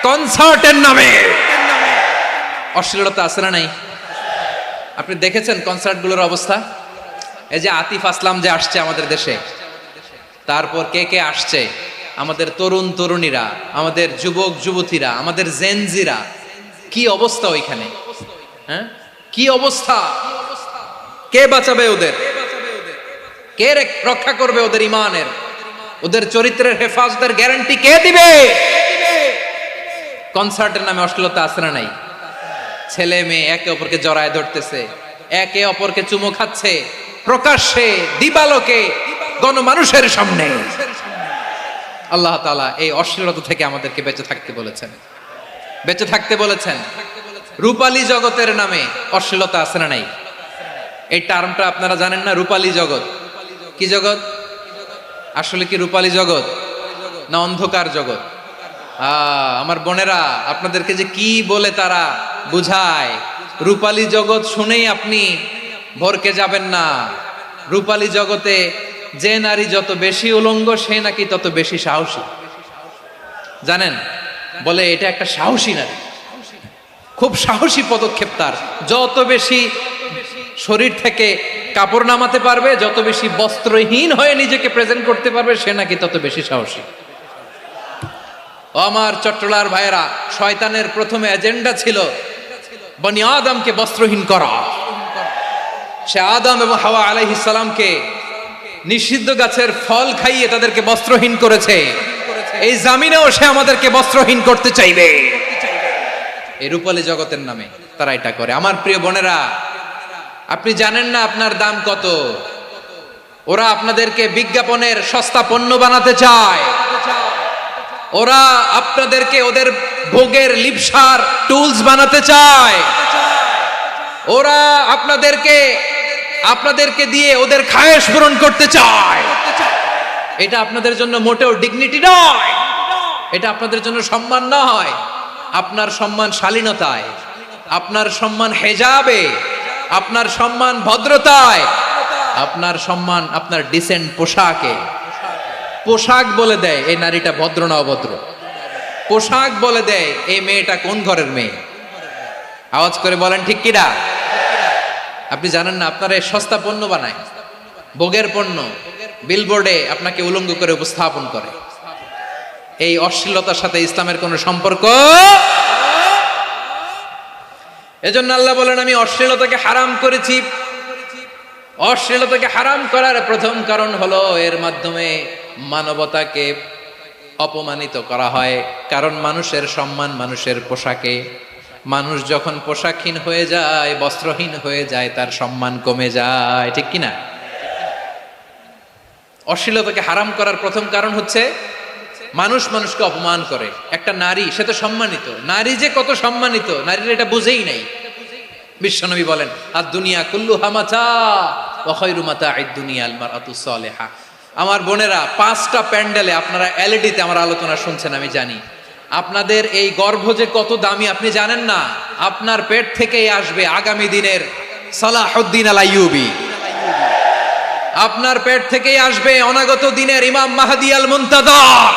কনসার্টের নামে অশ্লীলতা আছে না নাই? আপনি দেখেছেন কনসার্টগুলোর অবস্থা? এই যে আতিফ আসলাম যে আসছে আমাদের দেশে, তারপর কে কে আসছে, আমাদের তরুণ তরুণীরা, আমাদের যুবক যুবতীরা, আমাদের জেনজিরা, কি অবস্থা ওইখানে? হ্যাঁ, কি অবস্থা? কে বাঁচাবে ওদের? কে রক্ষা করবে ওদের ইমানের, ওদের চরিত্রের হেফাজতের গ্যারান্টি কে দিবে? কনসার্টের নামে অশ্লীলতা আছে না নাই? ছেলে মেয়ে একে অপরকে জড়ায় ধরতেছে, একে অপরকে চুমো খাচ্ছে প্রকাশ্যে, দিবালোকে, গণমানুষের সামনে। আল্লাহ তাআলা এই অশ্লীলতা থেকে আমাদেরকে বেঁচে থাকতে বলেছেন, বেঁচে থাকতে বলেছেন। রূপালী জগতের নামে অশ্লীলতা আছে না নাই? এই টার্মটা আপনারা জানেন না? রূপালী জগৎ কি জগৎ? আসলে কি রূপালী জগৎ না অন্ধকার জগৎ? আমার বোনেরা, আপনাদেরকে যে কি বলে তারা বুঝায়, রূপালী জগৎ শুনেই আপনি ভরকে যাবেন না। রূপালী জগতে যে নারী যত বেশি উলঙ্গ, সে নাকি তত বেশি সাহসী। জানেন? বলে এটা একটা সাহসী নারী, খুব সাহসী পদক্ষেপ তার। যত বেশি শরীর থেকে কাপড় নামাতে পারবে, যত বেশি বস্ত্রহীন হয়ে নিজেকে প্রেজেন্ট করতে পারবে, সে নাকি তত বেশি সাহসী। ও আমার চট্টলার ভাইয়েরা, শয়তানের প্রথমে এজেন্ডা ছিল বনি আদমকে বস্ত্রহীন করা। সে আদম এবং হাওয়া আলাইহিস সালামকে নিষিদ্ধ গাছের ফল খাইয়ে তাদেরকে বস্ত্রহীন করেছে। এই জামিনেও সে আমাদেরকে বস্ত্রহীন করতে চাইবে। এই রূপালী জগতের নামে তারা এটা করে। আমার প্রিয় বোনেরা, আপনি জানেন না আপনার দাম কত। ওরা আপনাদেরকে বিজ্ঞাপনের সস্তা পণ্য বানাতে চায়। ওরা আপনাদেরকে ওদের ভোগের লিপসার টুলস বানাতে চায়। ওরা আপনাদেরকে দিয়ে ওদের খায়েশ পূরণ করতে চায়। এটা আপনাদের জন্য মোটেও ডিগনিটি নয়, এটা আপনাদের জন্য সম্মান নয়। আপনার সম্মান শালীনতায়, আপনার সম্মান হেজাবে, আপনার সম্মান ভদ্রতায়, আপনার সম্মান আপনার ডিসেন্ট পোশাকে। পোশাক বলে দেয় এই নারীটা ভদ্র না অভদ্র। পোশাক বলে দেয় এই মেয়েটা কোন ঘরের মেয়ে। আওয়াজ করে বলেন ঠিক কিনা? আপনি জানেন না, আপনারা সস্তা পণ্য বানায়, ভোগের পণ্য, বিলবোর্ডে আপনাকে উলঙ্গ করে উপস্থাপন করে। এই অশ্লীলতার সাথে ইসলামের কোনো সম্পর্ক। এজন্য আল্লাহ বলেন, আমি অশ্লীলতাকে হারাম করেছি। অশ্লীলতাকে হারাম করার প্রথম কারণ হলো এর মাধ্যমে মানবতাকে অপমানিত করা হয়। কারণ মানুষের সম্মান মানুষের পোশাকে। মানুষ যখন পোশাকহীন হয়ে যায়, বস্ত্রহীন হয়ে যায়, তার সম্মান কমে যায়। ঠিক কিনা? অশ্লীলতাকে হারাম করার প্রথম কারণ হচ্ছে মানুষ মানুষকে অপমান করে। একটা নারী, সে তো সম্মানিত, নারী যে কত সম্মানিত নারীরা এটা বুঝেই নাই। বিশ্বনবী বলেন, আর দুনিয়া কুল্লুহা মাতা ওয়া খায়রু মাতা'আদ দুনিয়া আল মারআতুস সালিহা। আমার বোনেরা, 5টা প্যান্ডেলে আপনারা এলইডিতে আমার আলোচনা শুনছেন, আমি জানি। আপনাদের এই গর্ভ যে কত দামি আপনি জানেন না। আপনার পেট থেকেই আসবে আগামী দিনের সালাহুদ্দিন আল আইয়ুবী। আপনার পেট থেকেই আসবে অনাগত দিনের ইমাম মাহদী আল মুনতাযর।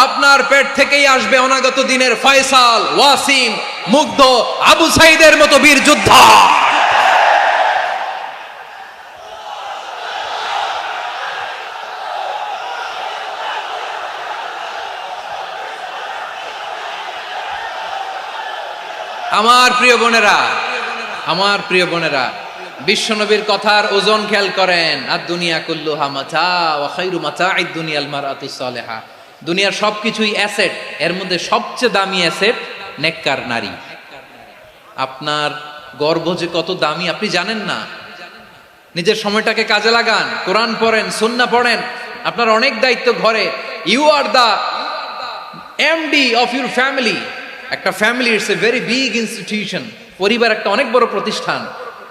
আপনার পেট থেকেই আসবে অনাগত দিনের ফয়সাল, ওয়াসিম, মুগ্ধ, আবু সাইদের মতো বীর যোদ্ধা। আমার প্রিয় বোনেরা, আমার প্রিয় বোনেরা, বিশ্বনবীর কথার ওজন খেয়াল করেন। আর দুনিয়া কুল্লুহা মাতা ওয়া খায়রু মাতা'আদ দুনিয়াল মারআতুস সালিহা। দুনিয়ার সবকিছুই অ্যাসেট, এর মধ্যে সবচেয়ে দামি অ্যাসেট নেককার নারী। আপনার গর্ভ যে কত দামি আপনি জানেন না। নিজের সময়টাকে কাজে লাগান, কোরআন পড়েন, সুন্নাহ পড়েন। আপনার অনেক দায়িত্ব ঘরে। You are the MD of your family. একটা family it's a very big institution. পরিবার একটা অনেক বড় প্রতিষ্ঠান।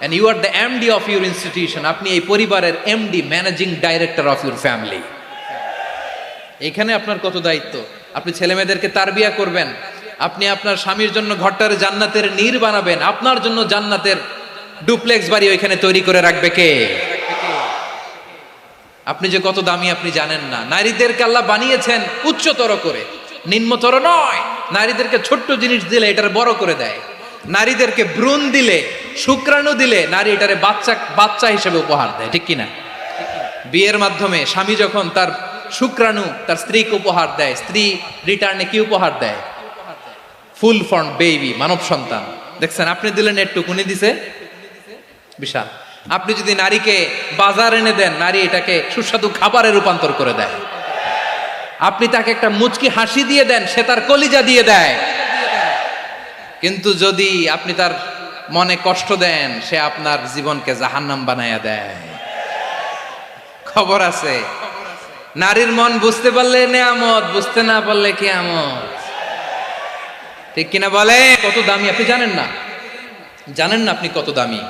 and you are the MD of your institution. আপনি এই পরিবারের MD, managing director of your family. এখানে আপনার কত দায়িত্ব। আপনি ছেলে মেয়েদেরকে তারবিয়া করবেন, আপনি আপনার স্বামীর জন্য ঘরটার জান্নাতের নীর বানাবেন, আপনার জন্য জান্নাতের ডুপ্লেক্স বাড়ি ওইখানে তৈরি করে রাখবে কে? আপনি যে কত দামি আপনি জানেন না। নারীদেরকে আল্লাহ বানিয়েছেন উচ্চতর করে, নিম্নতর নয়। নারীদেরকে ছোট্ট জিনিস দিলে এটারে বড় করে দেয়। নারীদেরকে ভ্রূণ দিলে, শুক্রাণু দিলে নারী এটারে বাচ্চা বাচ্চা হিসেবে উপহার দেয়, ঠিক কিনা? বিয়ের মাধ্যমে স্বামী যখন তার শুক্রাণু তার স্ত্রীকে উপহার দেয়, স্ত্রী রিটার্নে কি উপহার দেয়? ফুল ফর্ম বেবি, মানব সন্তান। দেখছেন, আপনি দিলেন একটু, কুনি দিছে বিশাল। আপনি যদি নারীকে বাজার এনে দেন, নারী এটাকে সুস্বাদু খাবারে রূপান্তর করে দেয়। আপনি তাকে একটা মুচকি হাসি দিয়ে দেন, সে তার কলিজা দিয়ে দেয়। কিন্তু যদি আপনি তার মনে কষ্ট দেন, সে আপনার জীবনকে জাহান্নাম বানায়া দেয়। খবর আছে, নারীর মন বুঝতে পারলে নেয়ামত, বুঝতে না পারলে কিয়ামত, ঠিক কিনা বলে? কত দামি আপনি জানেন না, জানেন না আপনি কত দামি,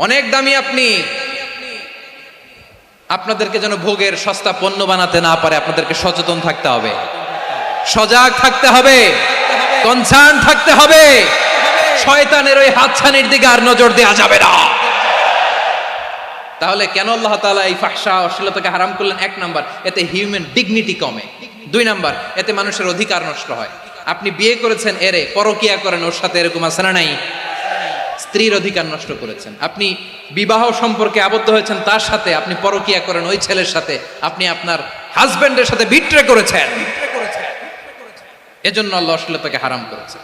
অনেক দামি আপনি। আপনাদেরকে যেন ভোগের সস্তা পণ্য বানাতে না পারে, আপনাদেরকে সচেতন থাকতে হবে, সজাগ থাকতে হবে, কনসার্ন থাকতে হবে। শয়তানের ওই হাতছানির দিকে আর নজর দেওয়া যাবে না। তাহলে কেন আল্লাহ তাআলা এই ফাহশা অশ্লীলতাকে হারাম করলেন? এক নাম্বার, এতে হিউম্যান ডিগনিটি কমে। দুই নাম্বার, এতে মানুষের অধিকার নষ্ট হয়। আপনি বিয়ে করেছেন, এরে পরকিয়া করেন, ওর সাথে এরকম আছে না নাই? স্ত্রীর অধিকার নষ্ট করেছেন। আপনি বিবাহ সম্পর্কে আবদ্ধ হয়েছেন তার সাথে, আপনি পরকিয়া করেন ওই ছেলের সাথে, আপনি আপনার হাজবেন্ডের সাথে বিট্রে করেছেন। এজন্য আল্লাহ অশ্লীলতাকে হারাম করেছে।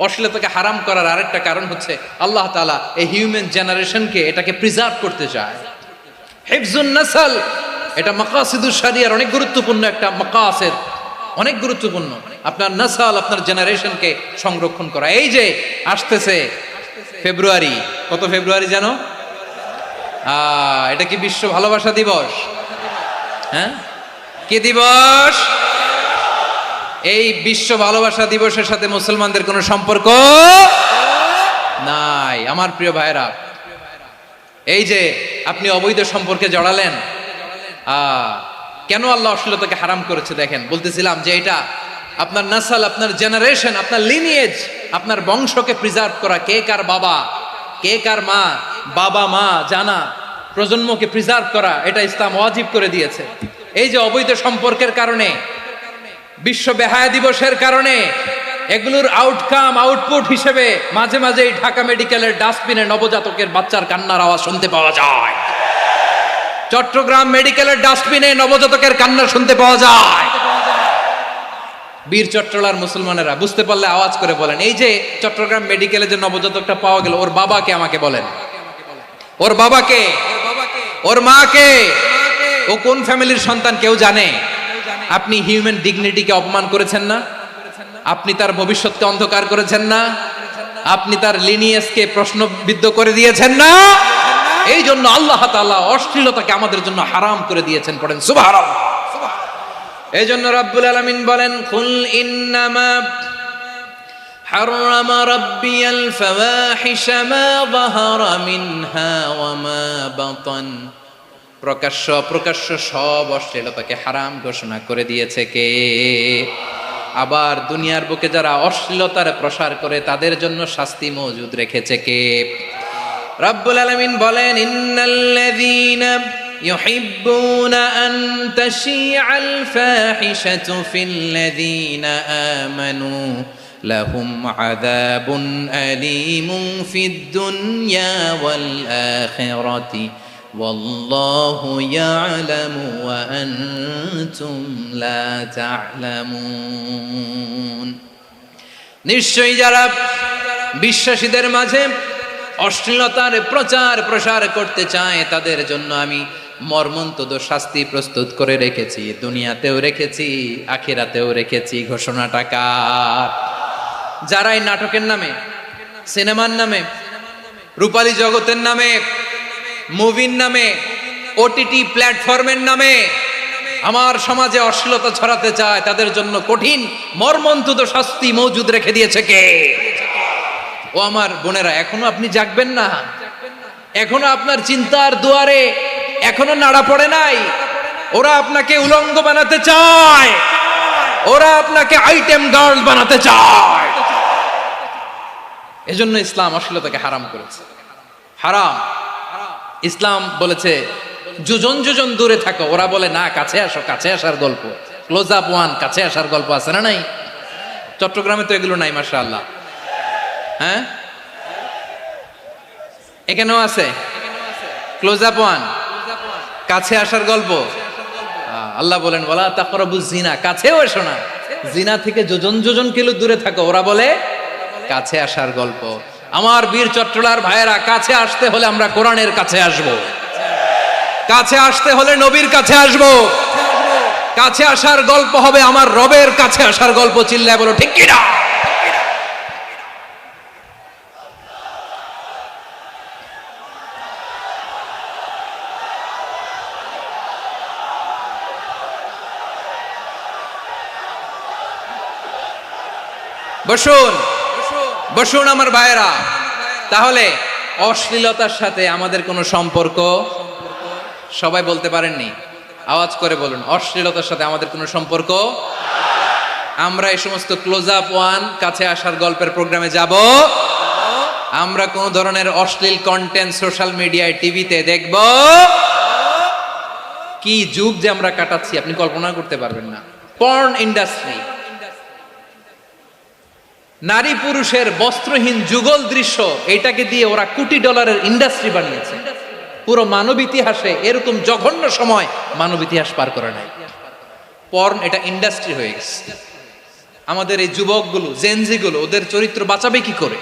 অশ্লীলতাকে হারাম করার আরেকটা কারণ হচ্ছে আল্লাহ তাআলা এই হিউম্যান জেনারেশনকে এটাকে প্রিজার্ভ করতে চায়। হিফজুন নাসল, এটা মাকাসিদুশ শরিয়ার অনেক গুরুত্বপূর্ণ একটা মাকাসিদ, অনেক গুরুত্বপূর্ণ। আপনার নাসল, আপনার জেনারেশনকে সংরক্ষণ করা। এই যে আসতেছে ফেব্রুয়ারি, কত ফেব্রুয়ারি জানো? এটা কি বিশ্ব ভালোবাসা দিবস? হ্যাঁ, কি দিবস? এই বিশ্ব ভালোবাসা দিবসের সাথে মুসলমানদের কোনো সম্পর্ক নাই। আমার প্রিয় ভাইরা, এই যে আপনি অবৈধ সম্পর্কে জড়ালেন, কেন আল্লাহ অশ্লীলতাকে হারাম করেছে দেখেন। বলতেছিলাম যে এটা আপনার নাসল, আপনার জেনারেশন, আপনার লিনিয়েজ, আপনার বংশকে প্রিজার্ভ করা। কে কার বাবা, কে কার মা, বাবা মা জানা, প্রজন্মকে প্রিজার্ভ করা, এটা ইসলাম ওয়াজিব করে দিয়েছে। এই যে অবৈধ সম্পর্কের কারণে, বিশ্ব বেহায়া দিবসের কারণে, এগুলোর আউটকাম, আউটপুট হিসেবে মাঝে মাঝে ঢাকা মেডিকেলের ডাস্টবিনে নবজাতকের বাচ্চার কান্নার আওয়াজ শুনতে পাওয়া যায়। চট্টগ্রাম মেডিকেলের ডাস্টবিনে নবজাতকের কান্না শুনতে পাওয়া যায়। বীর চট্টলার মুসলমানেরা বুঝতে পারলে আওয়াজ করে বলেন, এই যে চট্টগ্রাম মেডিকেলে যে নবজাতকটা পাওয়া গেল, ওর বাবাকে আমাকে বলেন, ওর বাবাকে, ওর মাকে, ও কোন ফ্যামিলির সন্তান কেউ জানে? আপনি হিউম্যান ডিগনিটিকে অপমান করেছেন না? আপনি তার ভবিষ্যৎকে অন্ধকার করেছেন না? আপনি তার লিনিয়েজকে প্রশ্নবিদ্ধ করে দিয়েছেন না? এই জন্য আল্লাহ তাআলা অশ্লীলতাকে আমাদের জন্য হারাম করে দিয়েছেন। পড়েন সুবহানাল্লাহ। এই জন্য রাব্বুল আলামিন বলেন, কুল ইন্নামা হারামা রাব্বিয়াল ফাওয়াহিশা মা যাহারা মিনহা ওয়া মা বাতান। প্রকাশ্য অপ্রকাশ্য সব অশ্লীলতাকে হারাম ঘোষণা করে দিয়েছে কে? আবার দুনিয়ার বুকে যারা অশ্লীলতার প্রসার করে তাদের জন্য শাস্তি মজুদ রেখেছে কে? রাব্বুল আলামিন বলেন, ইন্নাল্লাযীনা ইউহিব্বুনা আন তাশিআল ফাহিশাতু ফিল্লাযীনা আমানু লাহুম আযাবুন আলীমুন ফিদ দুনিয়া ওয়াল আখিরাতি ওয়াল্লাহু ইয়ালামু ওয়া আনতুম লা তা'লামুন। নিশ্চয়ই যারা বিশ্বাসীদের মাঝে অশ্লীলতার প্রচার প্রসার করতে চায় তাদের জন্য আমি মর্মন্তুদ শাস্তি প্রস্তুত করে রেখেছি, দুনিয়াতেও রেখেছি, আখিরাতেও রেখেছি। ঘোষণাটা কার? যারা এই নাটকের নামে, সিনেমার নামে, রূপালী জগতের নামে, মুভির নামে, ওটিটি প্ল্যাটফর্মের নামে আমার সমাজে অশ্লীলতা ছড়াতে চায় তাদের জন্য কঠিন মর্মন্তুদ শাস্তি মজুদ রেখে দিয়েছে কে? ও আমার বোনেরা, এখনো আপনি জাগবেন না? এখনো আপনার চিন্তার দুয়ারে এখনো নাড়া পড়ে নাই? ওরা আপনাকে উলঙ্গ বানাতে চায়, ওরা আপনাকে আইটেম গার্ল বানাতে চায়। এজন্য ইসলাম অশ্লীলতাকে হারাম করেছে। হারাম। ইসলাম বলেছে যোজন যোজন দূরে থাকো, ওরা বলে না কাছে আসো, কাছে আসার গল্প, ক্লোজ আপ ওয়ান, কাছে আসার গল্প আছে না নাই? চট্টগ্রামে তো এগুলো নাই মাশাআল্লাহ। হ্যাঁ, এখানেও আছে ক্লোজ আপ ওয়ান, কাছে আসার গল্প। আল্লাহ বলেন ওয়ালা তাকরাবুজ জিনা, কাছেও এসো না, জিনা থেকে যোজন যোজন কিলো দূরে থাকো, ওরা বলে কাছে আসার গল্প। আমার বীর চট্টলার ভাইয়েরা, কাছে আসতে হলে আমরা কোরআনের কাছে আসব, কাছে আসতে হলে নবীর কাছে আসব, কাছে আসার গল্প হবে আমার রবের কাছে আসার গল্প। চিল্লায় বলো ঠিক কিনা? বসুন বসুন আমার ভাইয়েরা। তাহলে অশ্লীলতার সাথে আমাদের কোনো সম্পর্ক? সবাই বলতে পারেননি, আওয়াজ করে বলুন, অশ্লীলতার সাথে আমাদের কোনো সম্পর্ক? আমরা এই সমস্ত ক্লোজ আপ ওয়ান, কাছে আসার গল্পের প্রোগ্রামে যাব? আমরা কোন ধরনের অশ্লীল কন্টেন্ট সোশ্যাল মিডিয়ায়, টিভিতে দেখব? কি যুগ যে আমরা কাটাচ্ছি আপনি কল্পনা করতে পারবেন না। পর্ন ইন্ডাস্ট্রি, নারী পুরুষের বস্ত্রহীন যুগল দৃশ্য, এটাকে দিয়ে ওরা কোটি ডলারের ইন্ডাস্ট্রি বানিয়েছে। পুরো মানব ইতিহাসে এরকম জঘন্য সময় মানব ইতিহাস পার করে নাই। পর্ন এটা ইন্ডাস্ট্রি হয়ে গেছে। আমাদের এই যুবকগুলো, জেনজিগুলো, ওদের চরিত্র বাঁচাবে কি করে?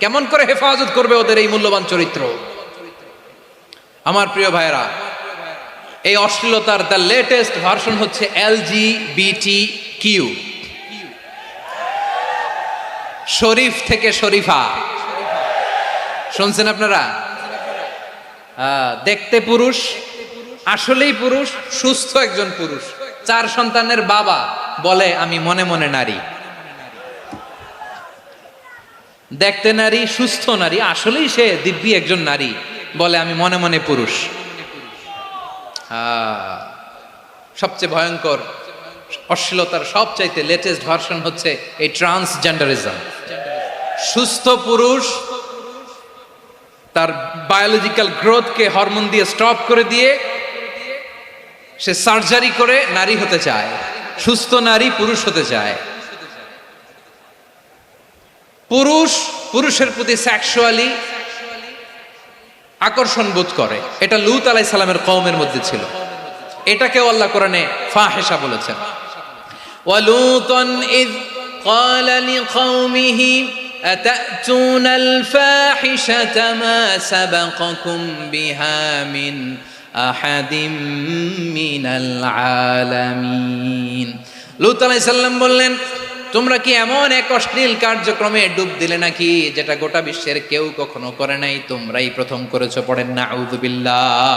কেমন করে হেফাজত করবে ওদের এই মূল্যবান চরিত্র? আমার প্রিয় ভাইয়েরা, এই অশ্লীলতার দ্য লেটেস্ট ভার্সন হচ্ছে LGBTQ, শরীফ থেকে শরীফা। শুনছেন আপনারা? দেখতে পুরুষ, আসলেই পুরুষ, সুস্থ একজন পুরুষ, 4 সন্তানের বাবা, বলে আমি মনে মনে নারী। দেখতে নারী, সুস্থ নারী, আসলেই সে দিব্যি একজন নারী, বলে আমি মনে মনে পুরুষ। সবচেয়ে ভয়ঙ্কর অশ্লীলতার সবচাইতে লেটেস্ট ভার্সন হচ্ছে এই ট্রান্সজেন্ডারিজম। সুস্থ পুরুষ তার বায়োলজিক্যাল গ্রোথকে হরমোন দিয়ে স্টপ করে দিয়ে সে সার্জারি করে নারী হতে চায়, সুস্থ নারী পুরুষ হতে চায়। পুরুষ পুরুষের প্রতি সেক্সুয়ালি আকর্ষণ বোধ করে, এটা লূত আলাইহিস সালামের কওমের মধ্যে ছিল। এটাকেও আল্লাহ কোরআনে ফাহিশা বলেছেন। ওয়ালুতান ইয ক্বালা লিকাওমিহি আতাতুনাল ফাহিশাতা মা সাবাকাকুম বিহা মিন আহাদিম মিনাল আলামিন। লূত আলাইহিস সালাম বললেন, তোমরা কি এমন এক অশ্লীল কার্যক্রমে ডুব দিলে নাকি যেটা গোটা বিশ্বের কেউ কখনো করে নাই, তোমরাই প্রথম করেছো? পড়েন না আউযুবিল্লাহ।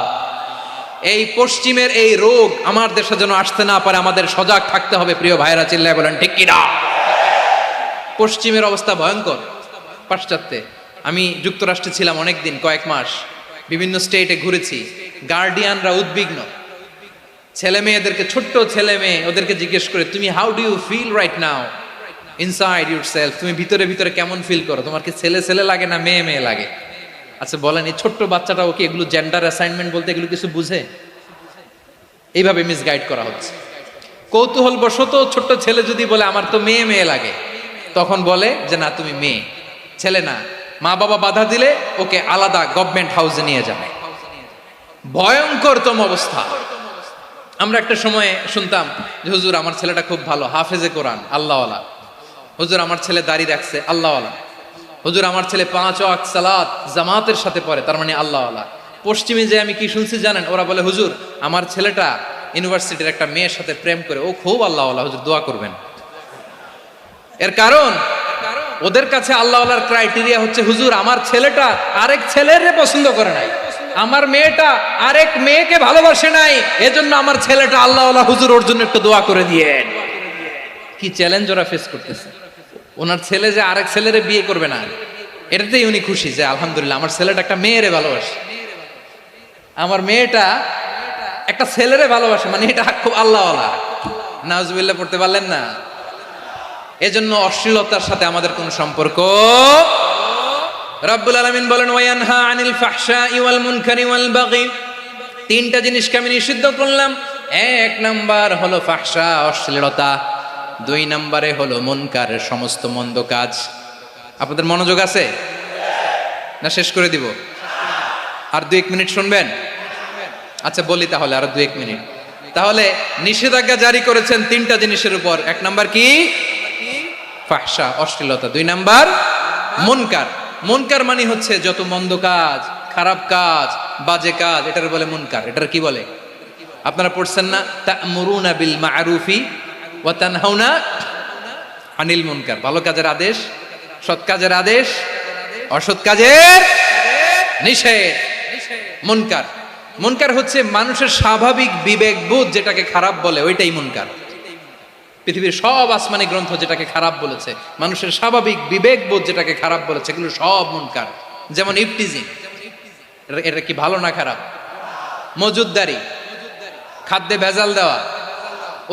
এই পশ্চিমের এই রোগ আমার দেশে যেন আসতে না পারে, আমাদের সজাগ থাকতে হবে। প্রিয় ভাইরা, চিল্লায় বলেন ঠিক কিনা? পশ্চিমের অবস্থা ভয়ঙ্কর। পাশ্চাত্যে, আমি যুক্তরাষ্ট্রে ছিলাম অনেকদিন, কয়েক মাস, বিভিন্ন স্টেটে ঘুরেছি। গার্ডিয়ানরা উদ্বিগ্ন, ছেলে মেয়েদেরকে, ছোট্ট ছেলে মেয়ে, ওদেরকে জিজ্ঞেস করে, তুমি how do you feel right now inside yourself? তুমি ভিতরে ভিতরে কেমন ফিল করো? তোমার কি ছেলে ছেলে লাগে না মেয়ে মেয়ে লাগে? আচ্ছা বলেন, এই ছোট্ট বাচ্চাটাও কি এগুলো জেন্ডার অ্যাসাইনমেন্ট বলতে এগুলো কিছু বুঝে? এইভাবে মিসগাইড করা হচ্ছে। কৌতূহল বশত ছোট্ট ছেলে যদি বলে আমার তো মেয়ে মেয়ে লাগে, তখন বলে যে না তুমি মেয়ে, ছেলে না। মা বাবা বাধা দিলে ওকে আলাদা গভর্নমেন্ট হাউসে নিয়ে যাবে। ভয়ঙ্করতম অবস্থা। আমরা একটা সময়ে শুনতাম যে হুজুর আমার ছেলেটা খুব ভালো, হাফেজে কোরআন, আল্লাহওয়ালা। হুজুর আমার ছেলে দাড়ি রাখছে, আল্লাহওয়ালা। হুজুর আমার ছেলে 5 ওয়াক্ত সালাত জামাতের সাথে পড়ে, তার মানে আল্লাহওয়ালা। পশ্চিমে যে আমি কি শুনছি জানেন? ওরা বলে হুজুর আমার ছেলেটা ইউনিভার্সিটির একটা মেয়ের সাথে প্রেম করে, ও খুব আল্লাহওয়ালা, হুজুর দোয়া করবেন। এর কারণ ওদের কাছে আল্লাহওয়ালার ক্রাইটেরিয়া হচ্ছে হুজুর আমার ছেলেটা আরেক ছেলের পছন্দ করে নাই, আমার মেয়েটা আরেক মেয়েকে ভালোবাসে নাই, এজন্য আমার ছেলেটা আল্লাহওয়ালা, হুজুর ওর জন্য একটু দোয়া করে দিয়েন। কি চ্যালেঞ্জ ওরা ফেস করতেছে। ওনার ছেলে যে আরেক ছেলেরে বিয়ে করবে না, এটাতেই উনি খুশি যে আলহামদুলিল্লাহ আমার ছেলেটা একটা মেয়েরে ভালোবাসে, আমার মেয়েটা একটা ছেলেরে ভালোবাসে, মানে এটা খুব আল্লাহওয়ালা। নাউজুবিল্লাহ পড়তে পারলেন না? এজন্য অশ্লীলতার সাথে আমাদের কোন সম্পর্ক? রব্বুল আলামিন বলেন ওয়ায়ানহা আনিল ফাহশাই ওয়াল মুনকারি ওয়াল বাগি তিনটা জিনিসকে আমি নিষিদ্ধ করলাম। এক নাম্বার হলো ফাহশা, অশ্লীলতা। দুই নাম্বারে হলো মুনকার, সমস্ত মন্দ কাজ। আপনাদের মনোযোগ আছে না? শেষ করে দিব? আর 2-1 মিনিট শুনবেন? আচ্ছা বলি তাহলে, আর 2-1 মিনিট। তাহলে নিষেধাজ্ঞা জারি করেছেন তিনটা জিনিসের উপর। এক নাম্বার কি? ফাহশা, অশ্লীলতা। দুই নাম্বার মুনকার। মুনকার মানে হচ্ছে যত মন্দ কাজ, খারাপ কাজ, বাজে কাজ, এটার বলে মুনকার। এটার কি বলে? আপনারা পড়ছেন না, তা'মুরুনা বিল মা'রুফি ওয়া তানহাউনা আনিল মুনকার। ভালো কাজের আদেশ, সৎ কাজের আদেশ, অসৎ কাজের নিষেধ। মুনকার, মুনকার হচ্ছে মানুষের স্বাভাবিক বিবেকবোধ যেটাকে খারাপ বলে, ওইটাই মুনকার। পৃথিবীর সব আসমানি গ্রন্থ যেটাকে খারাপ বলেছে, মানুষের স্বাভাবিক বিবেকবোধ যেটাকে খারাপ বলেছে, এগুলো সব মুনকার। যেমন ইফটিজিং, এটা কি ভালো না খারাপ? মজুদদারি, খাদ্যে ভেজাল দেওয়া,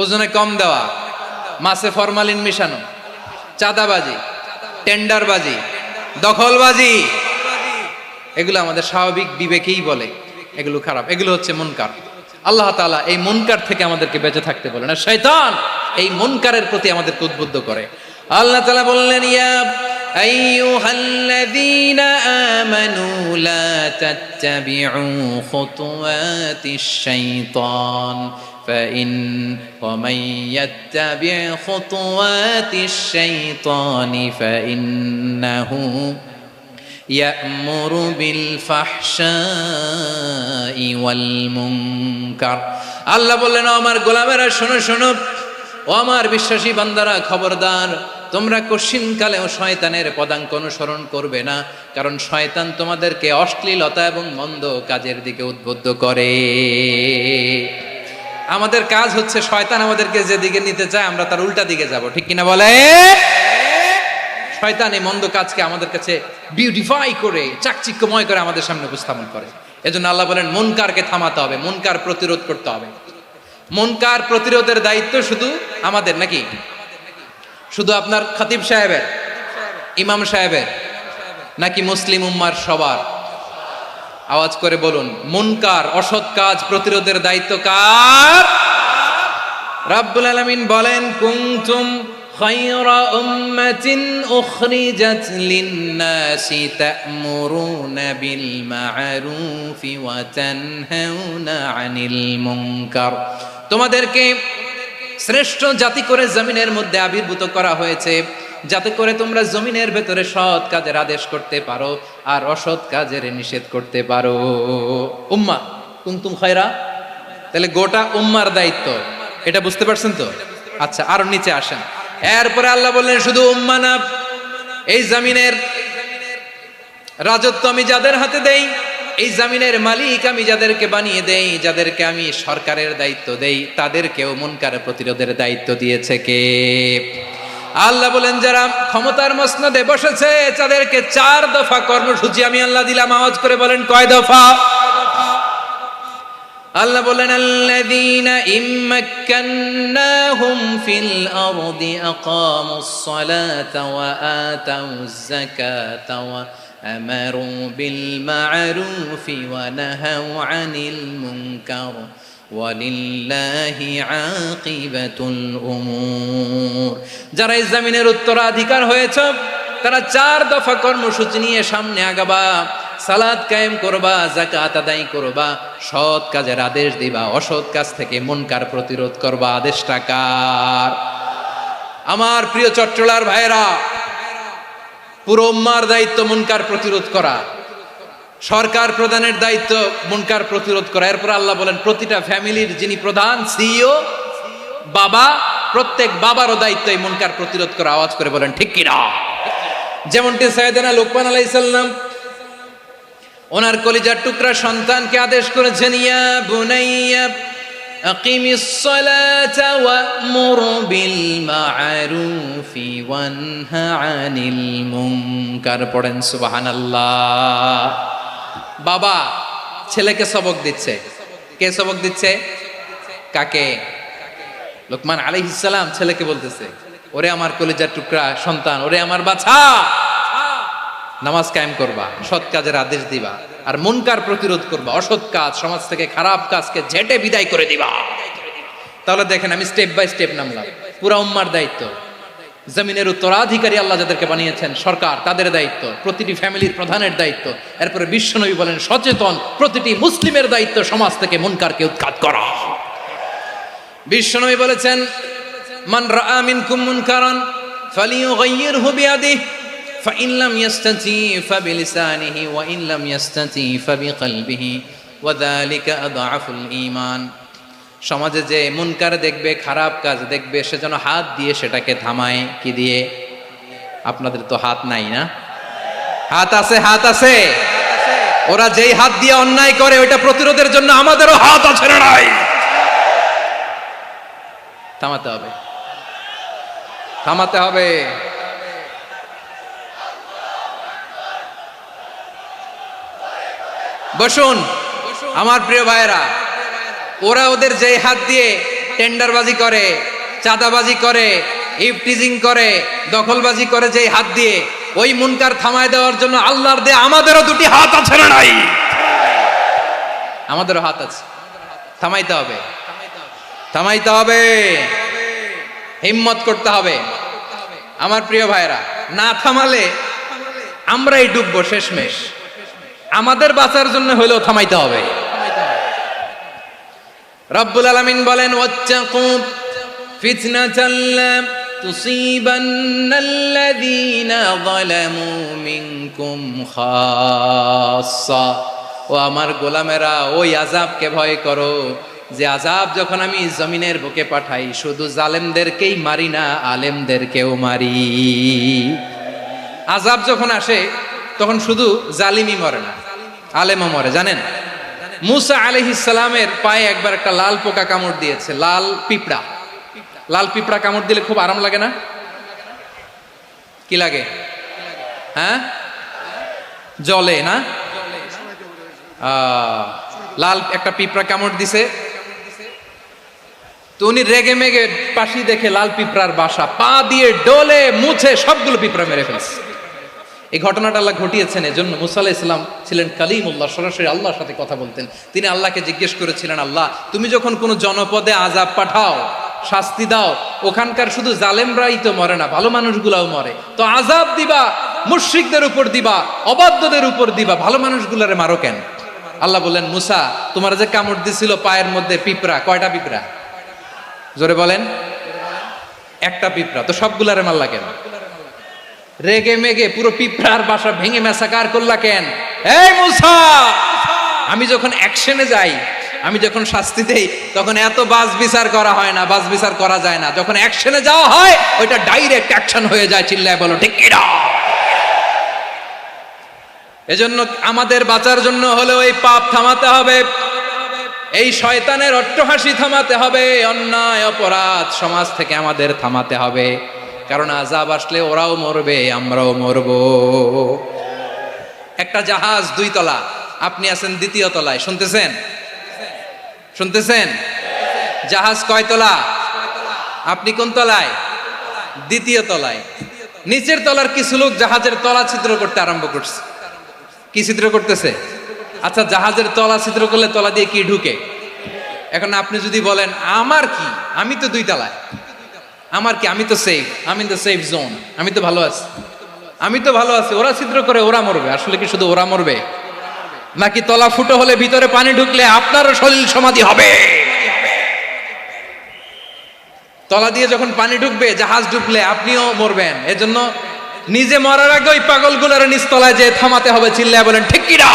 ওজনে কম দেওয়া, মাছে ফরমালিন মিশানো, চাঁদাবাজি, টেন্ডারবাজি, দখলবাজি, এগুলো আমাদের স্বাভাবিক বিবেকেই বলে এগুলো খারাপ, এগুলো হচ্ছে মুনকার। আল্লাহ তাআলা এই মুনকার থেকে আমাদেরকে বেঁচে থাকতে বলেন, আর শয়তান এই মুনকারের প্রতি আমাদেরকে উদ্বুদ্ধ করে। আল্লাহ তাআলা বললেন, ইয়া আইয়ুহাল্লাযীনা আমানু লা তাত্তাবিউ খুতুওয়াতিশ শাইতান ফাইন ওয়া মান ইয়াত্তাবি' খুতুওয়াতিশ শাইতানি ফাইন্নাহু ইয়া'মুরু বিল ফাহশাই ওয়াল মুনকার। আল্লাহ বললেন, আমার গোলামেরা শোনো শোনো, ও আমার বিশ্বাসী বান্দারা খবরদার, তোমরা কশিনকালেও শয়তানের পদাঙ্ক অনুসরণ করবে না, কারণ শয়তান তোমাদেরকে অশ্লীলতা এবং মন্দ কাজের দিকে উদ্বুদ্ধ করে। আমাদের কাজ হচ্ছে শয়তান আমাদেরকে যেদিকে নিতে চায় আমরা তার উল্টা দিকে যাব, ঠিক কিনা বলে? শয়তান এই মন্দ কাজকে আমাদের কাছে বিউটিফাই করে, চাকচিক্যময় করে আমাদের সামনে উপস্থাপন করে। এজন্য আল্লাহ বলেন মুনকারকে থামাতে হবে, মুনকার প্রতিরোধ করতে হবে। মুনকার প্রতিরোধের দায়িত্ব শুধু আমাদের নাকি? শুধু আপনার খতিব সাহেবের, ইমাম সাহেবের, নাকি মুসলিম উম্মার সবার? আওয়াজ করে বলুন, মুনকার, অসৎ কাজ প্রতিরোধের দায়িত্ব কার? রাব্বুল আলামিন বলেন, কুনতুম খায়রা উম্মাতিন উখরিজাত লিন-নাসি তা'মুরুনা বিল মা'রুফি ওয়া তানহাউনা আনিল মুনকার। তোমাদেরকে শ্রেষ্ঠ জাতি করে জমিনের মধ্যে আবির্ভূত করা হয়েছে, যাতে করে তোমরা জমিনের ভেতরে সৎ কাজের আদেশ করতে পারো আর অসৎ কাজের নিষেধ করতে পারো। উম্মাহ কুনতুম খায়রা, তাহলে গোটা উম্মার দায়িত্ব, এটা বুঝতে পারছেন তো? আচ্ছা, আরো নিচে আসেন। এরপরে আল্লাহ বললেন, শুধু উম্মাহ না, এই জমিনের রাজত্ব আমি যাদের হাতে দেই, এই জমিনের মালিক আমি যাদেরকে বানিয়ে দেই, যাদেরকে আমি সরকারের দায়িত্ব দেই, তাদেরকেও মুনকার প্রতিরোধের দায়িত্ব দিয়েছে কে? আল্লাহ বলেন, যারা ক্ষমতার মসনদে বসেছে তাদেরকে 4 দফা কর্মসূচি আমি আল্লাহ দিলাম। আওয়াজ করে বলেন, কয় দফা? আল্লাহ বলেন, আল্লাযীনা ইম্মাক্কান্নাহুম ফিল আরদি আকামুস সালাতা ওয়া আতাউয যাকাতা ওয়া আমারু বিল মা'রুফি ওয়া নাহাউ আনিল মুনকার ওয়ালিল্লাহি আকিবাতুল উমুর। যারা এই জমিনের উত্তরাধিকার হয়েছে তারা 4 দফা কর্মসূচি নিয়ে সামনে আগাবা। সালাত কায়েম করবা, যাকাত আদায় করবা, সৎ কাজের আদেশ দিবা, অসৎ কাজ থেকে মুনকার প্রতিরোধ করবা। আদেশটা কার? আমার প্রিয় চট্টলার ভাইরা, পুরো উম্মার দায়িত্ব মুনকার প্রতিরোধ করা, সরকার প্রধানের দায়িত্ব মুনকার প্রতিরোধ করা। এরপর আল্লাহ বলেন, প্রতিটা ফ্যামিলির যিনি প্রধান সিইও বাবা, প্রত্যেক বাবারও দায়িত্ব এই মুনকার প্রতিরোধ করা। আওয়াজ করে বলেন ঠিক কিনা? যেমনটি সাইয়েদনা লুকমান আলাইহিস সালাম ওনার কলিজার টুকরা সন্তানকে আদেশ করেছেন, ইয়া বুনাইয়া আকিমিস সালাতা ওয়া'মুর বিল মা'রুফি ওয়ানহা আনিল মুনকার। পড়েন সুবহানাল্লাহ। বাবা ছেলেকে সবক দিচ্ছে। কে সবক দিচ্ছে? কাকে? লুকমান আলাইহিস সালাম ছেলেকে বলতেছে, ওরে আমার কলিজার টুকরা সন্তান, ওরে আমার বাছা, নামাজ কায়েম করবা, সৎ কাজের আদেশ দিবা, আর মুনকার প্রতিরোধ করবা, অসৎ কাজ সমাজ থেকে খারাপ কাজকে ঝেঁটে বিদায় করে দিবা। তাহলে দেখেন আমি স্টেপ বাই স্টেপ নামলাম। পুরা উম্মার দায়িত্ব, জমিনের উত্তরাধিকারী আল্লাহ যাদেরকে বানিয়েছেন সরকার, তাদের দায়িত্ব, প্রতিটি ফ্যামিলির প্রধানের দায়িত্ব। এরপরে বিশ্বনবী বলেন সচেতন প্রতিটি মুসলিমের দায়িত্ব সমাজ থেকে মুনকারকে উৎখাত করা। বিশ্বনবী বলেছেন মান রাআ মিনকুম মুনকারান ফালিয়ুগাইয়িরহু বিয়াদিহি ফাইন লাম ইয়াস্তাতি ফাবিলিসানিহি ওয়া ইন লাম ইয়াস্তাতি ফাবিকলবিহি ওয়া যালিকা আযআফুল ঈমান। সমাজে যে মুনকার দেখবে, খারাপ কাজ দেখবে, সে যেন হাত দিয়ে সেটাকে থামায়। কি দিয়ে? আপনাদের তো হাত নাই না? হাত আছে, হাত আছে। ওরা যেই হাত দিয়ে অন্যায় করে ওইটা প্রতিরোধের জন্য আমাদেরও হাত আছে না নাই? থামাতে হবে, থামাতে হবে। বসুন আমার প্রিয় ভাইয়েরা, ওরা ওদের যে হাত দিয়ে টেন্ডারবাজি করে, চাঁদাবাজি করে, ইফটিজিং করে, দখলবাজি করে, যে হাত দিয়ে, ওই মুনকার থামায় দেওয়ার জন্য আল্লাহর দেয়া আমাদেরও দুটি হাত আছে না নাই? আমাদেরও হাত আছে, থামাইতে হবে, থামাইতে হবে, হিম্মত করতে হবে। আমার প্রিয় ভাইয়েরা, না থামালে আমরাই ডুববো শেষমেশ। আমাদের বাঁচার জন্য হলেও থামাইতে হবে। রব্বুল আলামিন বলেন ওয়াত্তাকু ফিতনাতাল লা তুসিবান্নাল্লাযীনা যালামু মিনকুম খাসসা। ও আমার গোলামেরা, ওই আযাবকে ভয় করো যে আযাব যখন আমি জমিনের বুকে পাঠাই শুধু জালেমদেরকেই মারি না, আলেমদেরকেও মারি। আযাব যখন আসে তখন শুধু জালিমই মরে না, আলেমও মরে। জানেন মুসা আলাইহিস সালামের পায়ে একবার একটা লাল পোকা কামড় দিয়েছে, লাল পিঁপড়া। লাল পিঁপড়া কামড় দিলে খুব আরাম লাগে না? কি লাগে? হ্যাঁ, জলে না? লাল একটা পিঁপড়া কামড় দিছে, তো উনি রেগে মেগে পাশি দেখে লাল পিঁপড়ার বাসা, পা দিয়ে ডলে মুছে সবগুলো পিঁপড়া মেরে ফেলছে। এই ঘটনাটা আল্লাহ ঘটিয়েছেন। এজন্য মুসা আলাইহিস সালাম ছিলেন কালিমুল্লাহ, সরাসরি আল্লাহর সাথে কথা বলতেন। তিনি আল্লাহকে জিজ্ঞেস করেছিলেন, আল্লাহ তুমি যখন কোনো জনপদে আযাব পাঠাও, শাস্তি দাও, ওখানকার শুধু জালেমরাই তো মরে না, ভালো মানুষগুলাও মরে, তো আযাব দিবা মুশরিকদের উপর দিবা, অবাধ্যদের উপর দিবা, ভালো মানুষগুলারে মারো কেন? আল্লাহ বললেন, মুসা তোমার যে কামড় দিছিল পায়ের মধ্যে পিঁপড়া, কয়টা পিঁপড়া? জোরে বলেন। একটা পিঁপড়া, তো সবগুলারে মারলা কেন? রেগে মেগে পুরো পিঁপড়ার বাসা ভেঙে মেসাকার করলা কেন? এই মুসা, আমি যখন অ্যাকশনে যাই, আমি যখন শাস্তি দেই, তখন এত বাস বিচার করা হয় না, বাস বিচার করা যায় না। যখন অ্যাকশনে যাওয়া হয় ওইটা ডাইরেক্ট অ্যাকশন হয়ে যায়। চিল্লায় বলো ঠিক কি না? এজন্য আমাদের বাঁচার জন্য হলেও এই পাপ থামাতে হবে, এই শয়তানের অট্টহাসি থামাতে হবে, অন্যায় অপরাধ সমাজ থেকে আমাদের থামাতে হবে। কারণ আযাব আসলে ওরাও মরবে, আমরাও মরব। একটা জাহাজ 2 তলা, আপনি আছেন 2য় তলায়, শুনতেছেন? শুনতেছেন? জাহাজ কয় তলা? আপনি কোন তলায়? 2য় তলায়। নিচের তলার কিছু লোক জাহাজের তলা ছিদ্র করতে আরম্ভ করছে। কি ছিদ্র করতেছে? আচ্ছা, জাহাজের তলা ছিদ্র করলে তলা দিয়ে কি ঢুকে? এখন আপনি যদি বলেন আমার কি, আমি তো 2 তলায়, আমার কি, আমি তো সেফ, আমি তো সেফ জোন, আমি তো ভালো আছি, আমি তো ভালো আছি, ওরা ছিদ্র করে ওরা মরবে। আসলে কি শুধু ওরা মরবে, নাকি তলা ফুটো হলে ভিতরে পানি ঢুকলে আপনারও শরীর সমাধি হবে? তলা দিয়ে যখন পানি ঢুকবে, জাহাজ ঢুকলে আপনিও মরবেন। এজন্য নিজে মরার আগে ওই পাগলগুলোর নিচতলায় যে থামাতে হবে। চিল্লায় বলেন ঠিক কি না?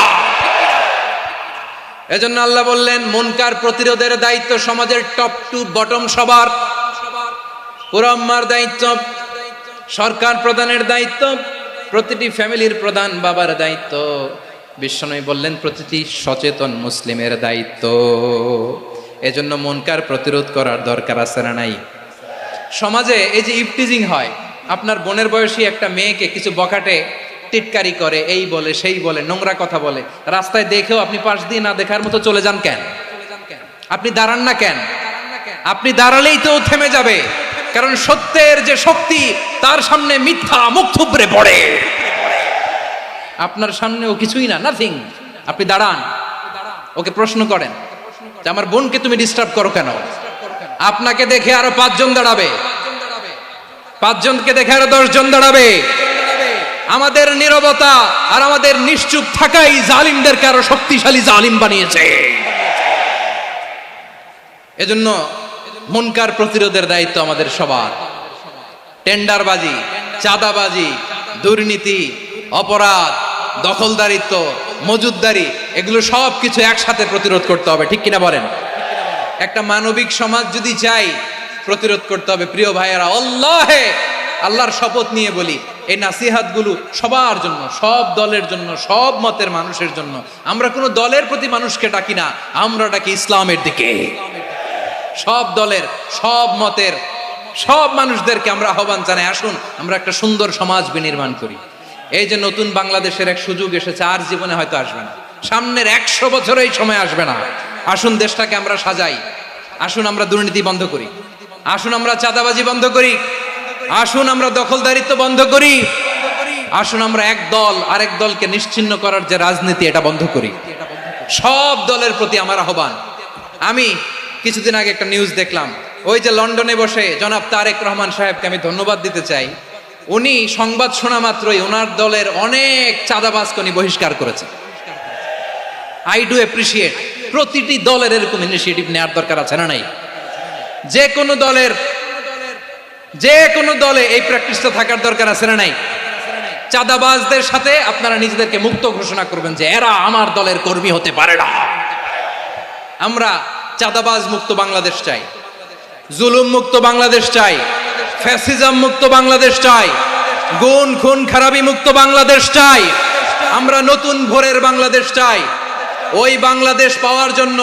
এজন্য আল্লাহ বললেন মুনকার প্রতিরোধের দায়িত্ব সমাজের টপ টু বটম সবার। পুরো উম্মার দায়িত্ব, সরকার প্রধানের দায়িত্ব, প্রতিটি ফ্যামিলির প্রধান বাবার দায়িত্ব। বিশ্বনবী বললেন প্রতিটি সচেতন মুসলিমের দায়িত্ব। এজন্য মুনকার প্রতিরোধ করার দরকার আছে না নাই? সমাজে এই যে ইফটিজিং হয়, আপনার বোনের বয়সী একটা মেয়েকে কিছু বখাটে টিটকারি করে, এই বলে সেই বলে, নোংরা কথা বলে, রাস্তায় দেখেও আপনি পাশ দিয়ে না দেখার মতো চলে যান কেন? আপনি দাঁড়ান না কেন? আপনি দাঁড়ালেই তো থেমে যাবে, কারণ সত্যের যে শক্তি তার সামনে মিথ্যা মুখ থুবড়ে পড়ে। আপনার সামনে ও কিছুই না, নাথিং। আপনি দাঁড়ান, ওকে প্রশ্ন করেন যে আমার বোনকে তুমি ডিস্টার্ব করো কেন? আপনাকে দেখে আরো 5 জন দাঁড়াবে, 5 জনকে দেখে আরো 10 জন দাঁড়াবে। আমাদের নীরবতা আর আমাদের নিশ্চুপ থাকাই জালিমদেরকে আরো শক্তিশালী জালিম বানিয়েছে। এজন্য মুনকার প্রতিরোধের দায়িত্ব আমাদের সবার। টেন্ডারবাজি, চাঁদাবাজি, দুর্নীতি, অপরাধ, দখলদারিত্ব, মজুদদারি, এগুলো সব কিছু একসাথে প্রতিরোধ করতে হবে, ঠিক কিনা বলেন? একটা মানবিক সমাজ যদি চাই, প্রতিরোধ করতে হবে। প্রিয় ভাইয়েরা, আল্লাহর শপথ নিয়ে বলি, এই নাসিহাতগুলো সবার জন্য, সব দলের জন্য, সব মতের মানুষের জন্য। আমরা কোনো দলের প্রতি মানুষকে ডাকি না, আমরা ডাকি ইসলামের দিকে। সব দলের, সব মতের, সব মানুষদেরকে আমরা আহ্বান জানাই, আসুন আমরা একটা সুন্দর সমাজ বিনির্মাণ করি। এই যে নতুন বাংলাদেশের এক সুযোগ এসেছে, আর জীবনে হয়তো আসবে না, সামনের 100 বছর এই সময় আসবে না। আসুন দেশটাকে আমরা সাজাই, আসুন আমরা দুর্নীতি বন্ধ করি, আসুন আমরা চাঁদাবাজি বন্ধ করি, আসুন আমরা দখলদারিত্ব বন্ধ করি, আসুন আমরা এক দল আরেক দলকে নিশ্চিহ্ন করার যে রাজনীতি, এটা বন্ধ করি। সব দলের প্রতি আমার আহ্বান। আমি কিছুদিন আগে একটা নিউজ দেখলাম, ওই যে লন্ডনে বসে জনাব তারেক রহমান সাহেবকে আমি ধন্যবাদ দিতে চাই। উনি সংবাদ শোনা মাত্রই ওনার দলের অনেক চাঁদাবাজকে উনি বহিষ্কার করেছেন। I do appreciate. প্রতিটি দলের এরকম ইনিশিয়েটিভ নেওয়ার দরকার আছে না নাই? যে কোনো দলে এই প্র্যাকটিসটা থাকার দরকার আছে না নাই? চাঁদাবাজদের সাথে আপনারা নিজেদেরকে মুক্ত ঘোষণা করবেন যে এরা আমার দলের কর্মী হতে পারে না। আমরা চাঁদাবাজ মুক্ত বাংলাদেশ চাই, জুলুম মুক্ত বাংলাদেশ চাই, ফ্যাসিজম মুক্ত বাংলাদেশ চাই, গুণ খুন খারাপি মুক্ত বাংলাদেশ চাই। আমরা নতুন ভোরের বাংলাদেশ চাই। ওই বাংলাদেশ পাওয়ার জন্য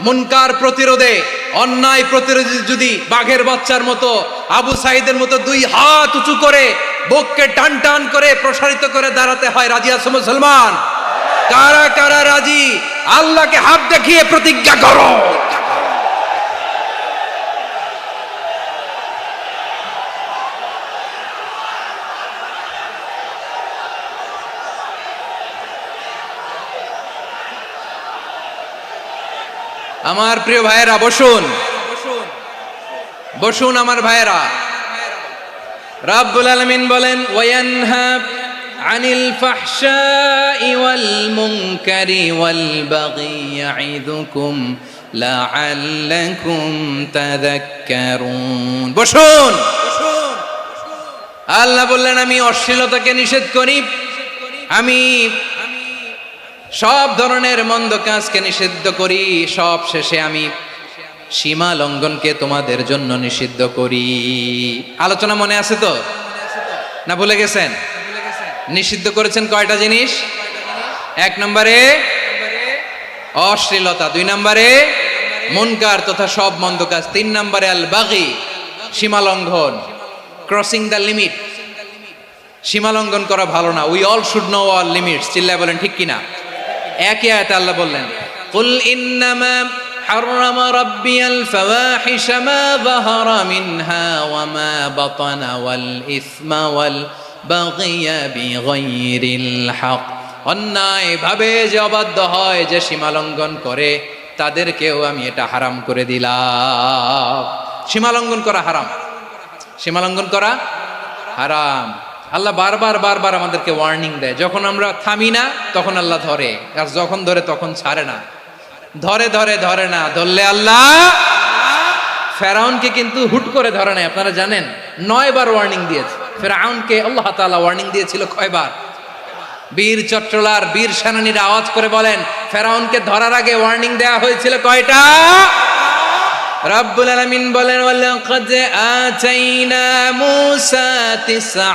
মুনকার প্রতিরোধে, অন্যায় প্রতিরোধে যদি বাঘের বাচ্চার মতো, আবু সাইদের মতো 2 হাত উঁচু করে বুককে টান টান করে প্রসারিত করে দাঁড়াতে হয়, রাজি আছো মুসলমান? কারা কারা রাজি? আল্লাহকে হাত দেখিয়ে প্রতিজ্ঞা করো। আমার প্রিয় ভাইয়েরা, বসুন বসুন আমার ভাইয়েরা। রাব্বুল আলামিন বলেন, ওয়ায়ানহা আনিল ফাহশাই ওয়াল মুনকারি ওয়াল বাগি ইয়াইদুকুম লাআল্লাকুম তাযাক্কারুন। বসুন। আল্লাহ বললেন, আমি অশ্লীলতাকে নিষেধ করি, আমি সব ধরনের মন্দ কাজকে নিষিদ্ধ করি, সব শেষে আমি সীমা লঙ্ঘনকে তোমাদের জন্য নিষিদ্ধ করি। আলোচনা মনে আছে তো? না ভুলে গেছেন? নিষিদ্ধ করেছেন কয়টা জিনিস? 1 নম্বরে অশ্লীলতা, 2 নম্বরে মুনকার তথা সব মন্দ কাজ, 3 নম্বরে আল বাগি, সীমা লঙ্ঘন, ক্রসিং দ্য লিমিট। সীমা লঙ্ঘন করা ভালো না। We all should know our limits. চিল্লায় বলেন ঠিক কিনা? একই আয়াতে আল্লাহ বললেন, কুল ইন্নামা হাররামা রাব্বিয়াল ফাওয়াহিশা মা যাহারা মিনহা ওয়া মা বাতানা ওয়াল ইসমা ওয়াল বাগিয়া বিগাইরিল হক। অন্যায় ভাবে যে অবাধ্য হয়, যে সীমা লঙ্ঘন করে, তাদেরকেও আমি এটা হারাম করে দিলাম। সীমা লঙ্ঘন করা হারাম, সীমা লঙ্ঘন করা হারাম। আল্লাহ বারবার আমাদেরকে ওয়ার্নিং দেয়। যখন আমরা থামি না তখন আল্লাহ ধরে, আর যখন ধরে তখন ছাড়ে না। ধরে না, ধরলে আল্লাহ। ফেরাউনকে কিন্তু হুট করে ধরে নাই, আপনারা জানেন 9 বার ওয়ার্নিং দিয়েছে। ফেরাউনকে আল্লাহ তাআলা ওয়ার্নিং দিয়েছিল কয়বার? বীর চট্টলার বীর সেনানীরা আওয়াজ করে বলেন, ফেরাউনকে ধরার আগে ওয়ার্নিং দেওয়া হয়েছিল কয়টা? রাব্বুল আলামিন বলেন, ওয়ালাকাদ আতাইনা মূসা 9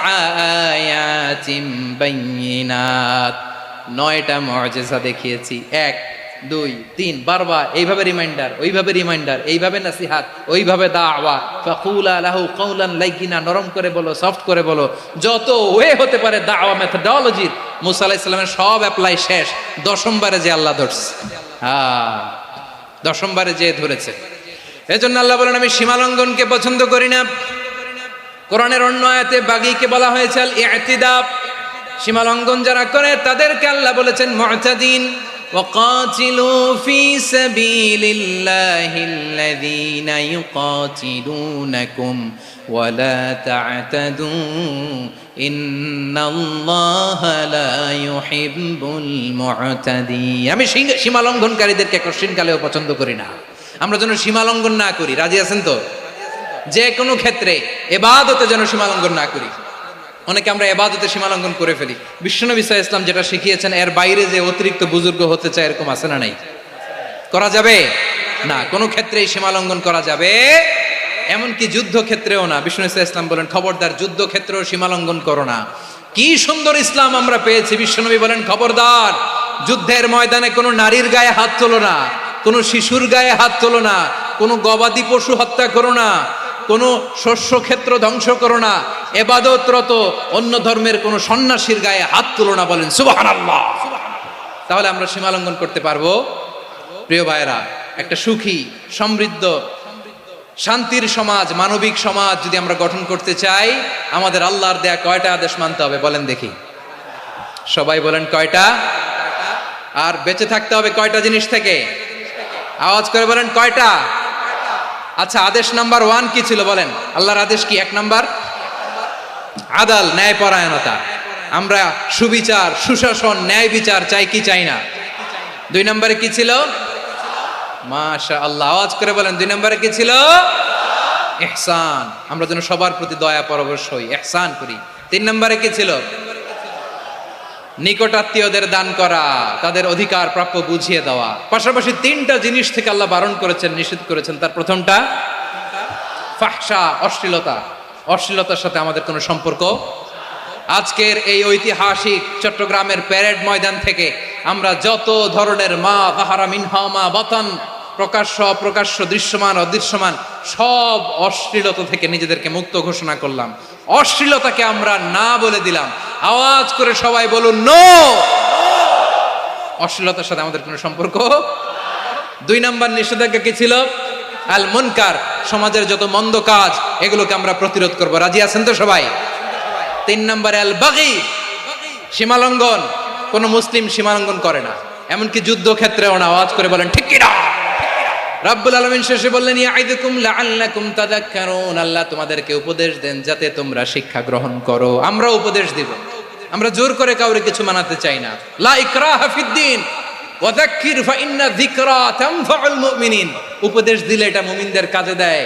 আয়াতিন বাইয়িনাত। 9টা মুআজিজা দেখিয়েছি। 1 2 3 বারবার এইভাবে রিমাইন্ডার, ওইভাবে রিমাইন্ডার, এইভাবে নাসিহাত, ওইভাবে দাওয়া। ফাকুলা লাহু কাওলান লাইয়িনা, নরম করে বলো, সফট করে বলো, যত ওয়ে হতে পারে দাওয়া মেথডোলজি। মূসা আলাইহিস সালামের সব অ্যাপ্লাই শেষ। 10ম বারে যে আল্লাহ ধরছে, 10ম বারে যে ধরেছে। এজন্য আল্লাহ বলেন, আমি সীমা লঙ্ঘনকে পছন্দ করি না। কোরআনের অন্য আয়াতে বাগীকে বলা হয়েছে আল ইতিদা, সীমা লঙ্ঘন যারা করে তাদেরকে আল্লাহ বলেছেন মুতাদিন। وقاتلوا في سبيل الله الذين يقاتلونكم ولا تعتدوا إن الله لا يحب المعتدين। আমি সীমা লঙ্ঘনকারীদেরকে কোশ্চিনকালেও পছন্দ করি না। আমরা যেন সীমা লঙ্ঘন না করি, রাজি আছেন তো? যে কোনো ক্ষেত্রে ইবাদতে যেন সীমা লঙ্ঘন না করি। অনেকে আমরা ইবাদতে সীমা লঙ্ঘন করে ফেলি। বিশ্বনবী সাল্লাল্লাহু আলাইহি ওয়াসাল্লাম যেটা শিখিয়েছেন এর বাইরে যে অতিরিক্ত বুজুর্গ হতে চায় এরকম আছে না নাই? করা যাবে না, কোনো ক্ষেত্রেই সীমা লঙ্ঘন করা যাবে, এমনকি যুদ্ধ ক্ষেত্রেও না। বিশ্বনবী সাল্লাল্লাহু আলাইহি ওয়াসাল্লাম বলেন খবরদার যুদ্ধ ক্ষেত্রেও সীমা লঙ্ঘন করো না। কি সুন্দর ইসলাম আমরা পেয়েছি। বিশ্বনবী বলেন খবরদার যুদ্ধের ময়দানে কোনো নারীর গায়ে হাত তোলো না, কোনো শিশুর গায়ে হাত তোলো না, কোনো গবাদি পশু হত্যা করো না, কোনো শস্য ক্ষেত্র ধ্বংস করো না, ইবাদতরত অন্য ধর্মের কোনো সন্ন্যাসীর গায়ে হাত তুলো না। বলেন সুবহানাল্লাহ। তাহলে আমরা সীমা লঙ্ঘন করতে পারবো? প্রিয় ভাইরা, একটা সুখী সমৃদ্ধ শান্তির সমাজ, মানবিক সমাজ যদি আমরা গঠন করতে চাই, আমাদের আল্লাহর দেয়া কয়টা আদেশ মানতে হবে বলেন দেখি? সবাই বলেন কয়টা? আর বেঁচে থাকতে হবে কয়টা জিনিস থেকে? আওয়াজ করে বলেন কয়টা? আচ্ছা, আদেশ নাম্বার 1 কি ছিল বলেন? আল্লাহর আদেশ কি? 1 নাম্বার আদাল, ন্যায়পরায়ণতা। আমরা সুবিচার, সুশাসন, ন্যায় বিচার চাই কি চাই না? 2 নম্বরে কি ছিল? মাশাআল্লাহ, আওয়াজ করে বলেন 2 নম্বরে কি ছিল? ইহসান। আমরা যেন সবার প্রতি দয়া পরবশ হই, ইহসান করি। 3 নম্বরে কি ছিল? নিকটাত্মীয়দের দান করা, তাদের অধিকার প্রাপ্য বুঝিয়ে দেওয়া। পাশাপাশি 3টা জিনিস থেকে আল্লাহ বারণ করেছেন, নিষেধ করেছেন। তার প্রথমটা ফাহশা, অশ্লীলতা। অশ্লীলতার সাথে আমাদের কোনো সম্পর্ক। আজকের এই ঐতিহাসিক চট্টগ্রামের প্যারেড ময়দান থেকে আমরা যত ধরনের মা যাহারা মিনহা মা বাতান, প্রকাশ্য অপ্রকাশ্য, দৃশ্যমান অদৃশ্যমান, সব অশ্লীলতা থেকে নিজেদেরকে মুক্ত ঘোষণা করলাম। অশ্লীলতাকে আমরা না বলে দিলাম। আওয়াজ করে সবাই বলুন নো। অশ্লীলতার সাথে আমাদের কোনো সম্পর্ক। 2 নম্বর নিষেধাজ্ঞা কি ছিল? আল মুনকার, সমাজের যত মন্দ কাজ এগুলোকে আমরা প্রতিরোধ করব। রাজি আছেন তো সবাই? 3 নম্বরে আল বাগি, সীমালঙ্ঘন। কোন মুসলিম সীমালঙ্ঘন করে না, এমনকি যুদ্ধ ক্ষেত্রেও না। আওয়াজ করে বলেন ঠিক কি না? রাব্বুল আলামিন শেষে বললেন ইয়াইদুকুম লাআল্লাকুম তাযাক্কারুন। আল্লাহ তোমাদেরকে উপদেশ দেন যাতে তোমরা শিক্ষা গ্রহণ করো। আমরা উপদেশ দিব, আমরা জোর করে কাউরে কিছু মানাতে চাই না। লা ইকরাহা ফিদ্দিন ওয়া যাক্কির ফাইন্না যিকরা তানফাউল মুমিনিন। উপদেশ দিলে এটা মুমিনদের কাজে দেয়।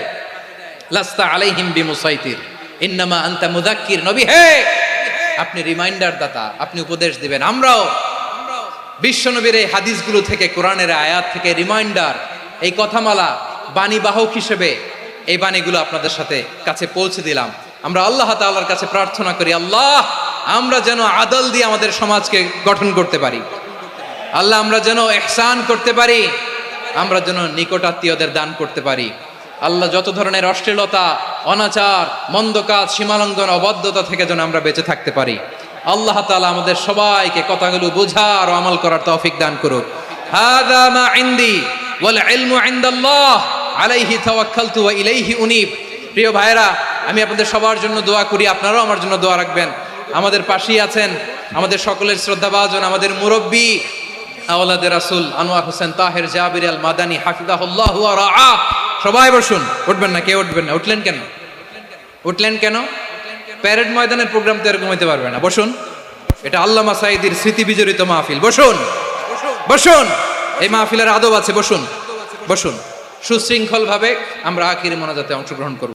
লাস্তা আলাইহিম বিমুসাইতির ইন্নামা আনতা মুযাক্কির। নবী হে, আপনি রিমাইন্ডার দাতা, আপনি উপদেশ দিবেন। আমরাও বিশ্বনবীর এই হাদিসগুলো থেকে, কোরআনের আয়াত থেকে রিমাইন্ডার, এই কথামালা বাণীবাহক হিসেবে এই বাণীগুলো আপনাদের সাথে কাছে পৌঁছে দিলাম। আমরা আল্লাহ তাআলার কাছে প্রার্থনা করি, আল্লাহ আমরা যেন আদল দিয়ে আমাদের সমাজকে গঠন করতে পারি। আল্লাহ আমরা যেন ইহসান করতে পারি, আমরা যেন নিকটাত্মীয়দের দান করতে পারি। আল্লাহ যত ধরনের অশ্লীলতা, অনাচার, মন্দ কাজ, সীমালঙ্ঘন, অবাধ্যতা থেকে যেন আমরা বেঁচে থাকতে পারি। আল্লাহ তাআলা আমাদের সবাইকে কথাগুলো বোঝার ও আমল করার তৌফিক দান করুক। হাযা মা ইনদি ওয়াল ইলমু ইনদাল্লাহ আলাইহি তাওয়াক্কালতু ওয়া ইলাইহি উনীব। প্রিয় ভাইরা, আমি আপনাদের সবার জন্য দোয়া করি, আপনারাও আমার জন্য দোয়া রাখবেন। আমাদের পাশেই আছেন আমাদের সকলের শ্রদ্ধাভাজন, আমাদের মুরব্বী আওলাদে রাসূল আনোয়ার হোসেন তাহের জাবির আল মাদানী হাফিজাহুল্লাহু ওয়া রাআ। সবাই বসুন। উঠবেন না? কেউ উঠবেন না। উঠলেন কেন? উঠলেন কেন? প্যারেড ময়দানের প্রোগ্রাম তো এরকম হইতে পারবে না। বসুন। এটা আল্লামা সাঈদীর স্মৃতি বিজড়িত মাহফিল। বসুন, বসুন। এই মাহফিলের আদব আছে। বসুন, বসুন। সুশৃঙ্খল ভাবে আমরা আখিরি মোনাজাতে অংশগ্রহণ করব।